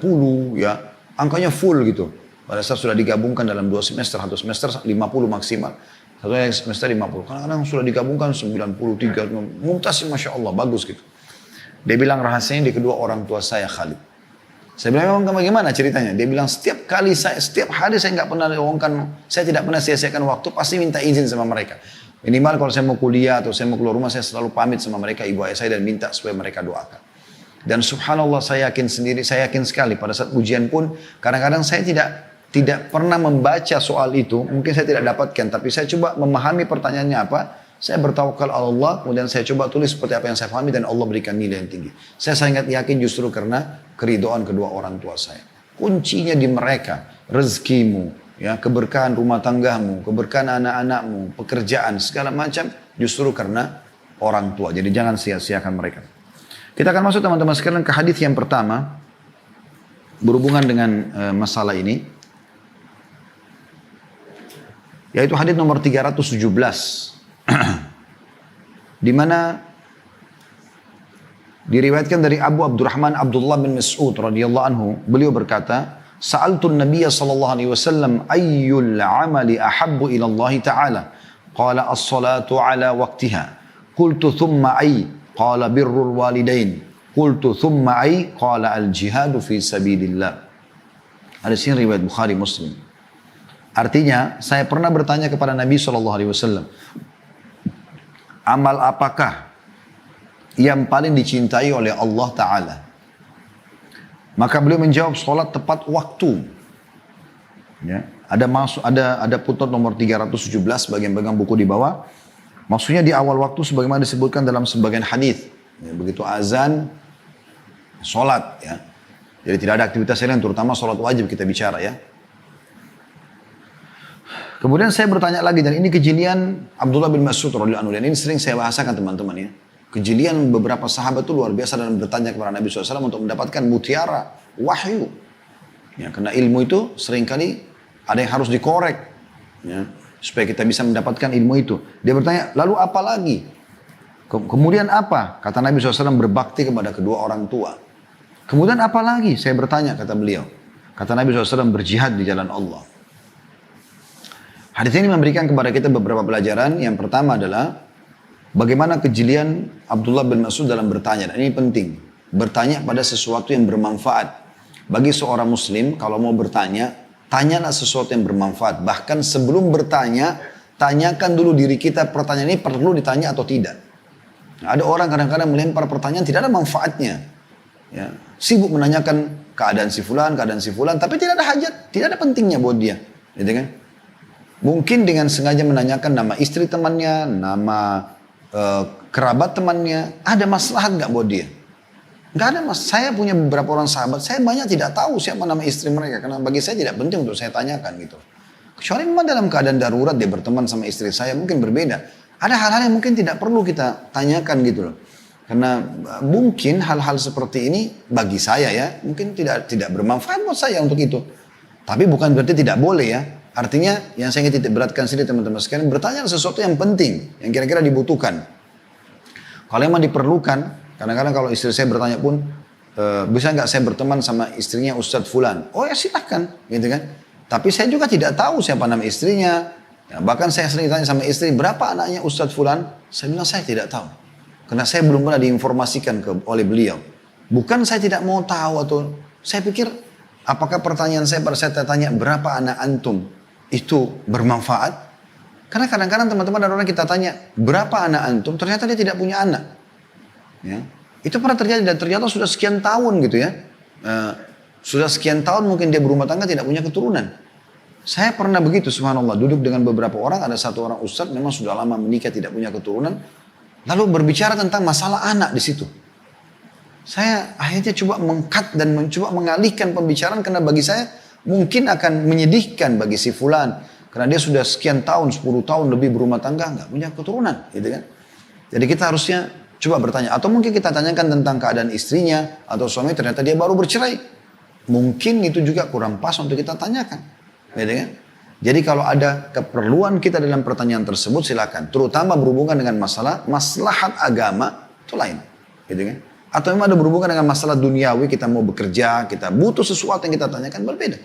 ya, angkanya full gitu. Pada saat sudah digabungkan dalam 2 semester, 1 semester 50 maksimal. Satu semester 50. Kadang-kadang sudah digabungkan 93, Mumtaz Masya Allah, bagus gitu. Dia bilang rahasianya di kedua orang tua saya Khalid. Saya bilang, memang bagaimana ceritanya? Dia bilang, setiap hari saya nggak pernah lowongkan, saya tidak pernah sia-siakan waktu, pasti minta izin sama mereka. Minimal kalau saya mau kuliah atau saya mau keluar rumah, saya selalu pamit sama mereka, ibu ayah saya, dan minta supaya mereka doakan. Dan subhanallah saya yakin sekali, pada saat ujian pun, kadang-kadang saya tidak pernah membaca soal itu, mungkin saya tidak dapatkan, tapi saya coba memahami pertanyaannya apa, saya bertawakal Allah, kemudian saya coba tulis seperti apa yang saya pahami dan Allah berikan nilai yang tinggi. Saya sangat yakin justru karena keridhaan kedua orang tua saya. Kuncinya di mereka, rezekimu, ya, keberkahan rumah tanggamu, keberkahan anak-anakmu, pekerjaan, segala macam, justru karena orang tua. Jadi jangan sia-siakan mereka. Kita akan masuk teman-teman sekalian ke hadis yang pertama, berhubungan dengan masalah ini. Yaitu hadis nomor 317. Di mana diriwayatkan dari Abu Abdurrahman Abdullah bin Mas'ud radhiyallahu anhu, beliau berkata, "Sa'altu an-nabiy sallallahu alaihi wasallam ayyul 'amali ahabbu ila Allah ta'ala?" Qala as-salatu 'ala waqtiha. Qultu thumma ay? Qala birrul walidain. Qultu thumma ay? Qala al-jihadu fi sabilillah. Hadis ini riwayat Bukhari Muslim. Artinya, saya pernah bertanya kepada Nabi sallallahu alaihi wasallam, amal apakah yang paling dicintai oleh Allah Ta'ala? Maka beliau menjawab, sholat tepat waktu. Ya, ada putnot nomor 317 bagian-bagian buku di bawah. Maksudnya di awal waktu sebagaimana disebutkan dalam sebagian hadis. Ya, begitu azan, sholat. Ya. Jadi tidak ada aktivitas lain, terutama sholat wajib kita bicara ya. Kemudian saya bertanya lagi, dan ini kejelian Abdullah bin Mas'ud radhiyallahu anhu, dan ini sering saya bahasakan teman-teman ya. Kejelian beberapa sahabat itu luar biasa dalam bertanya kepada Nabi SAW untuk mendapatkan mutiara wahyu. Ya, karena ilmu itu seringkali ada yang harus dikorek ya, supaya kita bisa mendapatkan ilmu itu. Dia bertanya, lalu apa lagi? Kemudian apa? Kata Nabi SAW, berbakti kepada kedua orang tua. Kemudian apa lagi? Saya bertanya, kata beliau. Kata Nabi SAW, berjihad di jalan Allah. Hadis ini memberikan kepada kita beberapa pelajaran. Yang pertama adalah bagaimana kejelian Abdullah bin Mas'ud dalam bertanya. Dan ini penting. Bertanya pada sesuatu yang bermanfaat. Bagi seorang muslim, kalau mau bertanya, tanyalah sesuatu yang bermanfaat. Bahkan sebelum bertanya, tanyakan dulu diri kita, pertanyaan ini perlu ditanya atau tidak. Nah, ada orang kadang-kadang melempar pertanyaan tidak ada manfaatnya. Ya, sibuk menanyakan keadaan si fulan, tapi tidak ada hajat, tidak ada pentingnya buat dia. Gitu kan? Mungkin dengan sengaja menanyakan nama istri temannya, nama kerabat temannya, ada maslahat nggak buat dia? Nggak ada mas. Saya punya beberapa orang sahabat, saya banyak tidak tahu siapa nama istri mereka, karena bagi saya tidak penting untuk saya tanyakan gitu. Kecuali memang dalam keadaan darurat dia berteman sama istri saya, mungkin berbeda. Ada hal-hal yang mungkin tidak perlu kita tanyakan gitu loh. Karena mungkin hal-hal seperti ini bagi saya ya, mungkin tidak bermanfaat buat saya untuk itu. Tapi bukan berarti tidak boleh ya. Artinya yang saya ingin titik beratkan sini teman-teman sekalian, bertanya sesuatu yang penting, yang kira-kira dibutuhkan. Kalau memang diperlukan, kadang-kadang kalau istri saya bertanya pun, bisa nggak saya berteman sama istrinya Ustadz Fulan? Oh ya silahkan, gitu kan. Tapi saya juga tidak tahu siapa nama istrinya. Ya, bahkan saya sering tanya sama istri, berapa anaknya Ustadz Fulan? Saya bilang saya tidak tahu. Karena saya belum pernah diinformasikan oleh beliau. Bukan saya tidak mau tahu atau saya pikir, apakah pertanyaan saya pada saya tanya berapa anak antum? Itu bermanfaat? Karena kadang-kadang teman-teman ada orang kita tanya, berapa anak antum? Ternyata dia tidak punya anak. Ya. Itu pernah terjadi dan ternyata sudah sekian tahun gitu ya. Sudah sekian tahun mungkin dia berumah tangga tidak punya keturunan. Saya pernah begitu subhanallah. Duduk dengan beberapa orang, ada satu orang ustadz memang sudah lama menikah tidak punya keturunan. Lalu berbicara tentang masalah anak di situ. Saya akhirnya coba mengkat dan mencoba mengalihkan pembicaraan karena bagi saya mungkin akan menyedihkan bagi si fulan. Karena dia sudah sekian tahun, 10 tahun lebih berumah tangga, nggak punya keturunan, gitu kan. Jadi kita harusnya coba bertanya. Atau mungkin kita tanyakan tentang keadaan istrinya atau suami, ternyata dia baru bercerai. Mungkin itu juga kurang pas untuk kita tanyakan, gitu kan. Jadi kalau ada keperluan kita dalam pertanyaan tersebut silakan. Terutama berhubungan dengan masalah maslahat agama, itu lain, gitu kan. Atau memang ada berhubungan dengan masalah duniawi, kita mau bekerja, kita butuh sesuatu yang kita tanyakan, berbeda.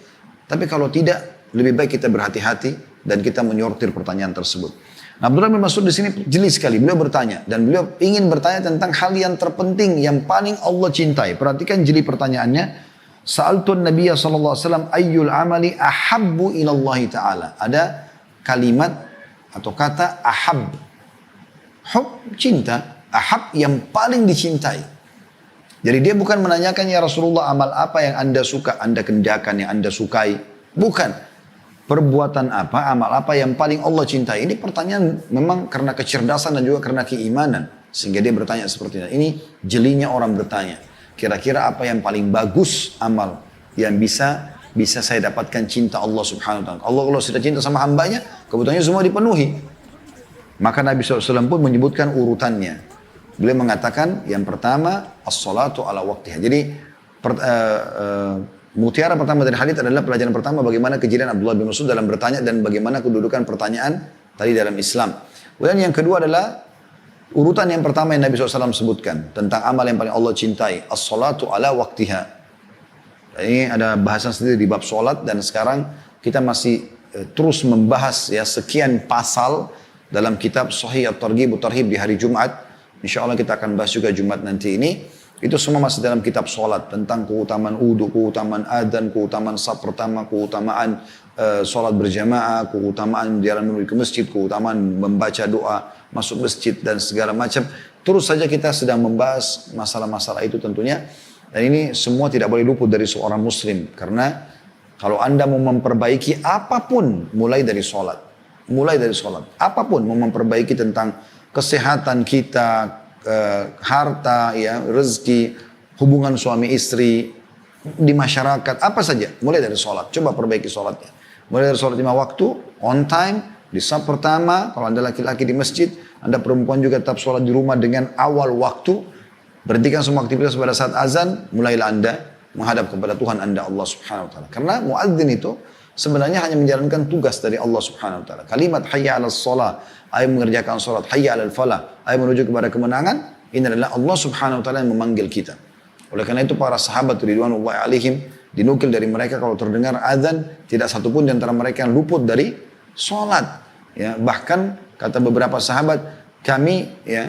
Tapi kalau tidak, lebih baik kita berhati-hati dan kita menyortir pertanyaan tersebut. Nah, Abdullah bin Mas'ud di sini jeli sekali, beliau bertanya. Dan beliau ingin bertanya tentang hal yang terpenting, yang paling Allah cintai. Perhatikan jeli pertanyaannya. Sa'altun Nabiya SAW ayyul amali ahabbu ilallahi ta'ala. Ada kalimat atau kata ahab. Hub, cinta. Ahab yang paling dicintai. Jadi dia bukan menanyakan, ya Rasulullah, amal apa yang anda suka, anda kerjakan, yang anda sukai. Bukan. Perbuatan apa, amal apa yang paling Allah cintai. Ini pertanyaan memang karena kecerdasan dan juga karena keimanan. Sehingga dia bertanya seperti ini. Ini jelinya orang bertanya. Kira-kira apa yang paling bagus amal yang bisa saya dapatkan cinta Allah subhanahu wa ta'ala. Allah kalau sudah cinta sama hambanya, kebutuhannya semua dipenuhi. Maka Nabi SAW pun menyebutkan urutannya. Beliau mengatakan yang pertama as-salatu ala waktiha. Jadi mutiara pertama dari hadits adalah pelajaran pertama bagaimana kejadian Abdullah bin Mas'ud dalam bertanya dan bagaimana kedudukan pertanyaan tadi dalam Islam. Kemudian yang kedua adalah urutan yang pertama yang Nabi SAW sebutkan tentang amal yang paling Allah cintai, as-salatu ala waktiha. Ini ada bahasan sendiri di bab salat dan sekarang kita masih terus membahas ya sekian pasal dalam kitab Sahih at-Targhib at-Tarhib di hari Jumat. Insya Allah kita akan bahas juga Jumat nanti ini. Itu semua masih dalam kitab sholat. Tentang keutamaan wudu, keutamaan adzan, keutamaan saf pertama, keutamaan sholat berjamaah, keutamaan jalan menuju ke masjid, keutamaan membaca doa, masuk masjid dan segala macam. Terus saja kita sedang membahas masalah-masalah itu tentunya. Dan ini semua tidak boleh luput dari seorang muslim. Karena kalau anda mau memperbaiki apapun, mulai dari sholat. Mulai dari sholat. Apapun mau memperbaiki tentang kesehatan kita, harta, ya, rezeki, hubungan suami istri, di masyarakat, apa saja. Mulai dari sholat, coba perbaiki sholatnya. Mulai dari sholat 5 waktu, on time, di saf pertama, kalau anda laki-laki di masjid, anda perempuan juga tetap sholat di rumah dengan awal waktu. Berhentikan semua aktivitas pada saat azan, mulailah anda menghadap kepada Tuhan anda Allah subhanahu wa ta'ala. Karena muadzin itu sebenarnya hanya menjalankan tugas dari Allah subhanahu wa ta'ala. Kalimat hayya ala sholat, ayat mengerjakan sholat, hayya ala falah, ayat menuju kepada kemenangan, ini adalah Allah subhanahu wa ta'ala yang memanggil kita. Oleh karena itu para sahabat ridwanullahi alaihim, dinukil dari mereka kalau terdengar azan, tidak satupun di antara mereka yang luput dari sholat. Ya, bahkan kata beberapa sahabat, kami ya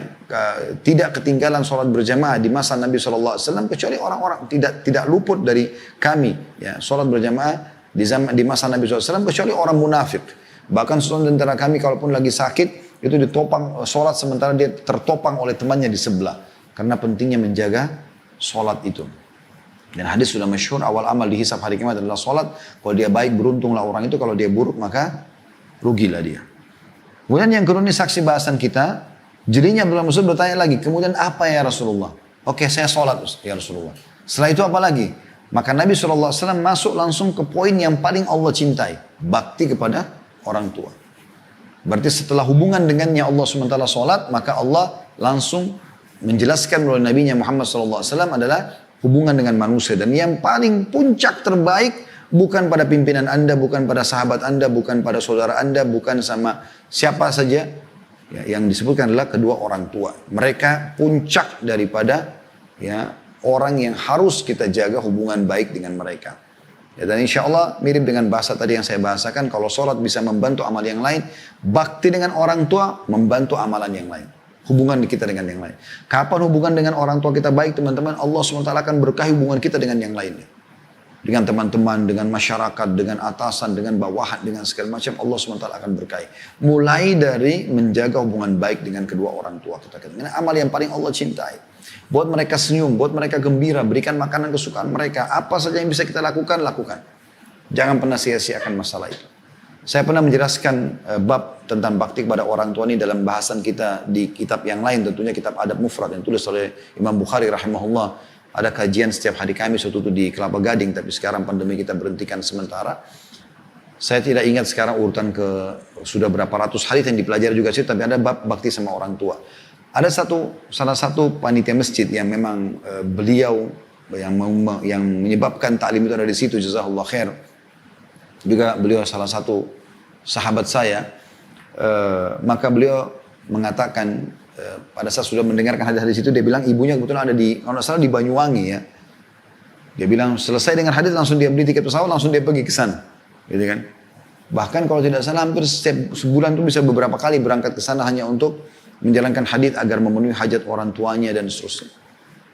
tidak ketinggalan sholat berjamaah di masa Nabi SAW, kecuali orang-orang tidak luput dari kami ya sholat berjamaah di masa Nabi SAW, kecuali orang munafik. Bahkan seorang di antara kami kalaupun lagi sakit, itu ditopang sholat sementara dia tertopang oleh temannya di sebelah. Karena pentingnya menjaga sholat itu. Dan hadis sudah masyhur, awal amal dihisab hari kiamat adalah sholat. Kalau dia baik, beruntunglah orang itu. Kalau dia buruk, maka rugilah dia. Kemudian yang kedua ini saksi bahasan kita. Jadinya Abdullah Mas'ud bertanya lagi, kemudian apa ya Rasulullah? Oke, saya sholat ya Rasulullah. Setelah itu apa lagi? Maka Nabi SAW masuk langsung ke poin yang paling Allah cintai. Bakti kepada orang tua. Berarti setelah hubungan dengannya Allah SWT sholat, maka Allah langsung menjelaskan melalui Nabi Muhammad SAW adalah hubungan dengan manusia. Dan yang paling puncak terbaik bukan pada pimpinan anda, bukan pada sahabat anda, bukan pada saudara anda, bukan sama siapa saja. Ya, yang disebutkan adalah kedua orang tua. Mereka puncak daripada ya orang yang harus kita jaga hubungan baik dengan mereka. Ya, dan insya Allah mirip dengan bahasa tadi yang saya bahasakan, kalau sholat bisa membantu amal yang lain, bakti dengan orang tua membantu amalan yang lain. Hubungan kita dengan yang lain. Kapan hubungan dengan orang tua kita baik teman-teman, Allah SWT akan berkahi hubungan kita dengan yang lainnya. Dengan teman-teman, dengan masyarakat, dengan atasan, dengan bawahan, dengan segala macam, Allah SWT akan berkahi. Mulai dari menjaga hubungan baik dengan kedua orang tua kita. Ini amal yang paling Allah cintai. Buat mereka senyum, buat mereka gembira, berikan makanan kesukaan mereka. Apa saja yang bisa kita lakukan, lakukan. Jangan pernah sia-siakan masalah itu. Saya pernah menjelaskan bab tentang bakti kepada orang tua ini dalam bahasan kita di kitab yang lain. Tentunya kitab Adab Mufrad yang tulis oleh Imam Bukhari rahimahullah. ada kajian setiap hari Kamis waktu itu di Kelapa Gading, tapi sekarang pandemi kita berhentikan sementara. Saya tidak ingat sekarang urutan sudah berapa ratus hadis yang dipelajari juga sih, tapi ada bab bakti sama orang tua. Ada salah satu panitia masjid yang memang beliau yang menyebabkan taklim itu ada di situ, jazakallah khair. Juga beliau salah satu sahabat saya, maka beliau mengatakan pada saat sudah mendengarkan hadis-hadis itu, dia bilang ibunya kebetulan ada kalau tidak salah di Banyuwangi ya. Dia bilang selesai dengan hadis langsung dia beli tiket pesawat, langsung dia pergi ke sana. Gitu kan? Bahkan kalau tidak salah hampir setiap sebulan itu bisa beberapa kali berangkat ke sana hanya untuk menjalankan hadis agar memenuhi hajat orang tuanya dan seterusnya.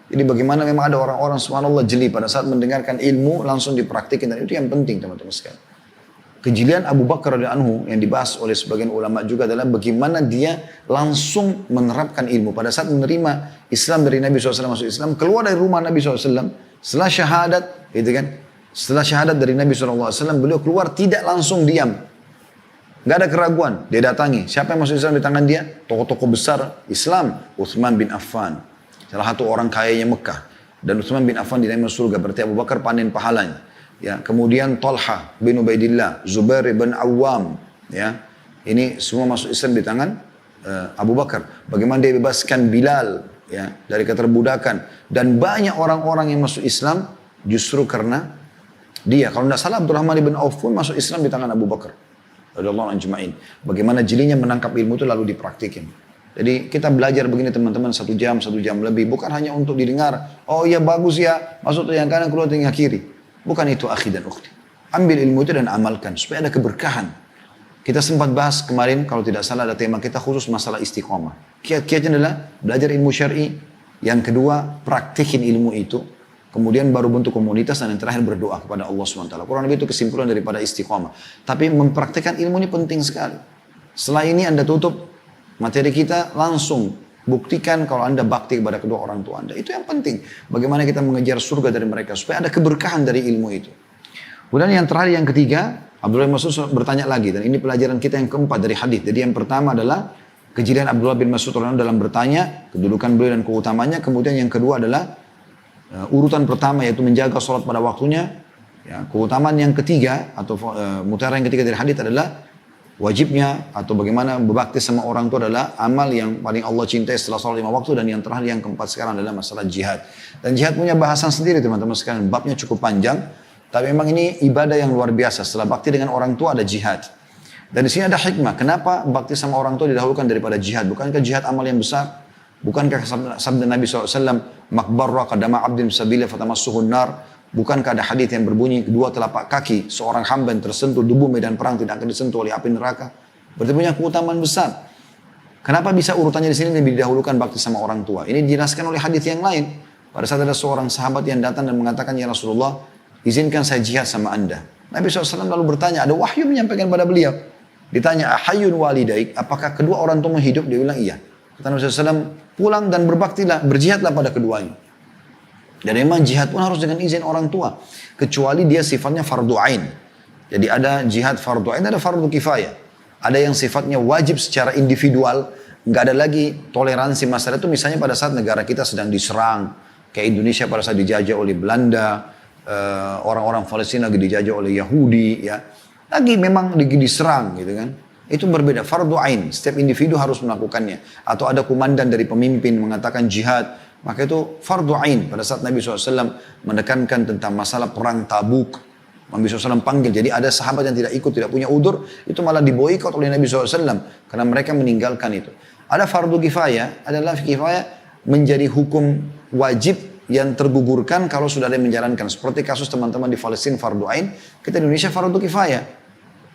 Jadi bagaimana memang ada orang-orang subhanallah jeli pada saat mendengarkan ilmu langsung dipraktikin, dan itu yang penting teman-teman sekalian. Kejelian Abu Bakar radhiyallahu anhu yang dibahas oleh sebagian ulama juga adalah bagaimana dia langsung menerapkan ilmu pada saat menerima Islam dari Nabi SAW masuk Islam, keluar dari rumah Nabi SAW setelah syahadat, gitu kan? Setelah syahadat dari Nabi SAW, beliau keluar tidak langsung diam. Gak ada keraguan, dia datangi. Siapa yang masuk Islam di tangan dia? Tokoh-tokoh besar Islam, Uthman bin Affan. Salah satu orang kayanya Mekah. Dan Uthman bin Affan dinamai surga, berarti Abu Bakar panen pahalanya. Ya, kemudian Talha bin Ubaidillah, Zubair bin Awam. Ya, ini semua masuk Islam di tangan Abu Bakar. Bagaimana dia bebaskan Bilal ya, dari keterbudakan. Dan banyak orang-orang yang masuk Islam justru karena dia. Kalau tidak salah Abdurrahman bin Auf pun masuk Islam di tangan Abu Bakar radhiyallahu anhu ajma'in. Bagaimana jelinya menangkap ilmu itu lalu dipraktikin. Jadi kita belajar begini teman-teman 1 jam lebih. Bukan hanya untuk didengar. Oh iya bagus ya. Masuk yang kanan keluar yang kiri. Bukan itu akhi dan ukhti. Ambil ilmu itu dan amalkan. Supaya ada keberkahan. Kita sempat bahas kemarin kalau tidak salah ada tema kita khusus masalah istiqomah. Kiat-kiatnya adalah belajar ilmu syar'i. Yang kedua praktikin ilmu itu. Kemudian baru bentuk komunitas dan yang terakhir berdoa kepada Allah SWT. Kurang lebih itu kesimpulan daripada istiqomah. Tapi mempraktikkan ilmu ini penting sekali. Setelah ini Anda tutup materi kita, langsung buktikan kalau Anda bakti kepada kedua orang tua Anda. Itu yang penting. Bagaimana kita mengejar surga dari mereka. Supaya ada keberkahan dari ilmu itu. Kemudian yang terakhir, yang ketiga, Abdullah bin Mas'ud bertanya lagi. Dan ini pelajaran kita yang keempat dari hadis. Jadi yang pertama adalah kejelian Abdullah bin Mas'ud dalam bertanya, kedudukan beliau dan keutamanya. Kemudian yang kedua adalah urutan pertama yaitu menjaga sholat pada waktunya. Ya, keutamaan yang ketiga atau mutiara yang ketiga dari hadis adalah wajibnya atau bagaimana berbakti sama orang itu adalah amal yang paling Allah cintai setelah sholat 5 waktu. Dan yang terakhir yang keempat sekarang adalah masalah jihad. Dan jihad punya bahasan sendiri teman-teman sekalian. Babnya cukup panjang. Tapi memang ini ibadah yang luar biasa. Setelah bakti dengan orang tua ada jihad. Dan di sini ada hikmah. Kenapa bakti sama orang tua didahulukan daripada jihad? Bukankah jihad amal yang besar? Bukankah sabda Nabi SAW, makbarra qadama abdin sabila fatamassuhun nar? Bukankah ada hadis yang berbunyi kedua telapak kaki seorang hamba yang tersentuh debu medan perang tidak akan disentuh oleh api neraka? Berarti punya keutamaan besar. Kenapa bisa urutannya di sini lebih didahulukan bakti sama orang tua? Ini dijelaskan oleh hadis yang lain. Pada saat ada seorang sahabat yang datang dan mengatakan, ya Rasulullah, izinkan saya jihad sama anda. Nabi SAW lalu bertanya, ada wahyu menyampaikan pada beliau. Ditanya, ahayyun walidaik, apakah kedua orang tua hidup? Dia bilang iya. Kata Nabi SAW, pulang dan berbaktilah, berjihadlah pada keduanya. Dan memang jihad pun harus dengan izin orang tua. Kecuali dia sifatnya fardu ain. Jadi ada jihad fardu ain, ada fardu kifayah. Ada yang sifatnya wajib secara individual. Nggak ada lagi toleransi masalah itu. Misalnya pada saat negara kita sedang diserang. Kayak Indonesia pada saat dijajah oleh Belanda. Orang-orang Palestina lagi dijajah oleh Yahudi. Ya. Lagi memang lagi diserang gitu kan. Itu berbeda, fardu ain, setiap individu harus melakukannya. Atau ada komandan dari pemimpin mengatakan jihad, maka itu fardu ain. Pada saat Nabi SAW menekankan tentang masalah perang Tabuk, Nabi SAW panggil, jadi ada sahabat yang tidak ikut, tidak punya udur, itu malah diboikot oleh Nabi SAW, karena mereka meninggalkan itu. Ada fardu kifayah, adalah kifayah menjadi hukum wajib yang tergugurkan kalau sudah ada yang menjalankan. Seperti kasus teman-teman di Palestina fardu ain, kita di Indonesia fardu kifayah.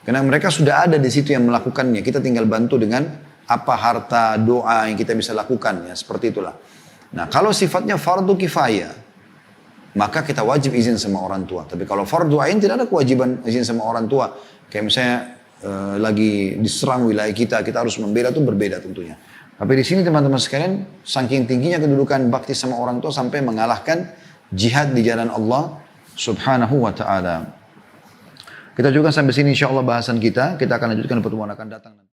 Karena mereka sudah ada di situ yang melakukannya. Kita tinggal bantu dengan apa harta, doa yang kita bisa lakukan. Ya, seperti itulah. Nah, kalau sifatnya fardu kifayah, maka kita wajib izin sama orang tua. Tapi kalau fardu ain tidak ada kewajiban izin sama orang tua. Kayak misalnya lagi diserang wilayah kita harus membela, itu berbeda tentunya. Tapi di sini teman-teman sekalian, saking tingginya kedudukan bakti sama orang tua sampai mengalahkan jihad di jalan Allah Subhanahu wa ta'ala. Kita juga sampai sini insya Allah bahasan kita. Kita akan lanjutkan pertemuan akan datang.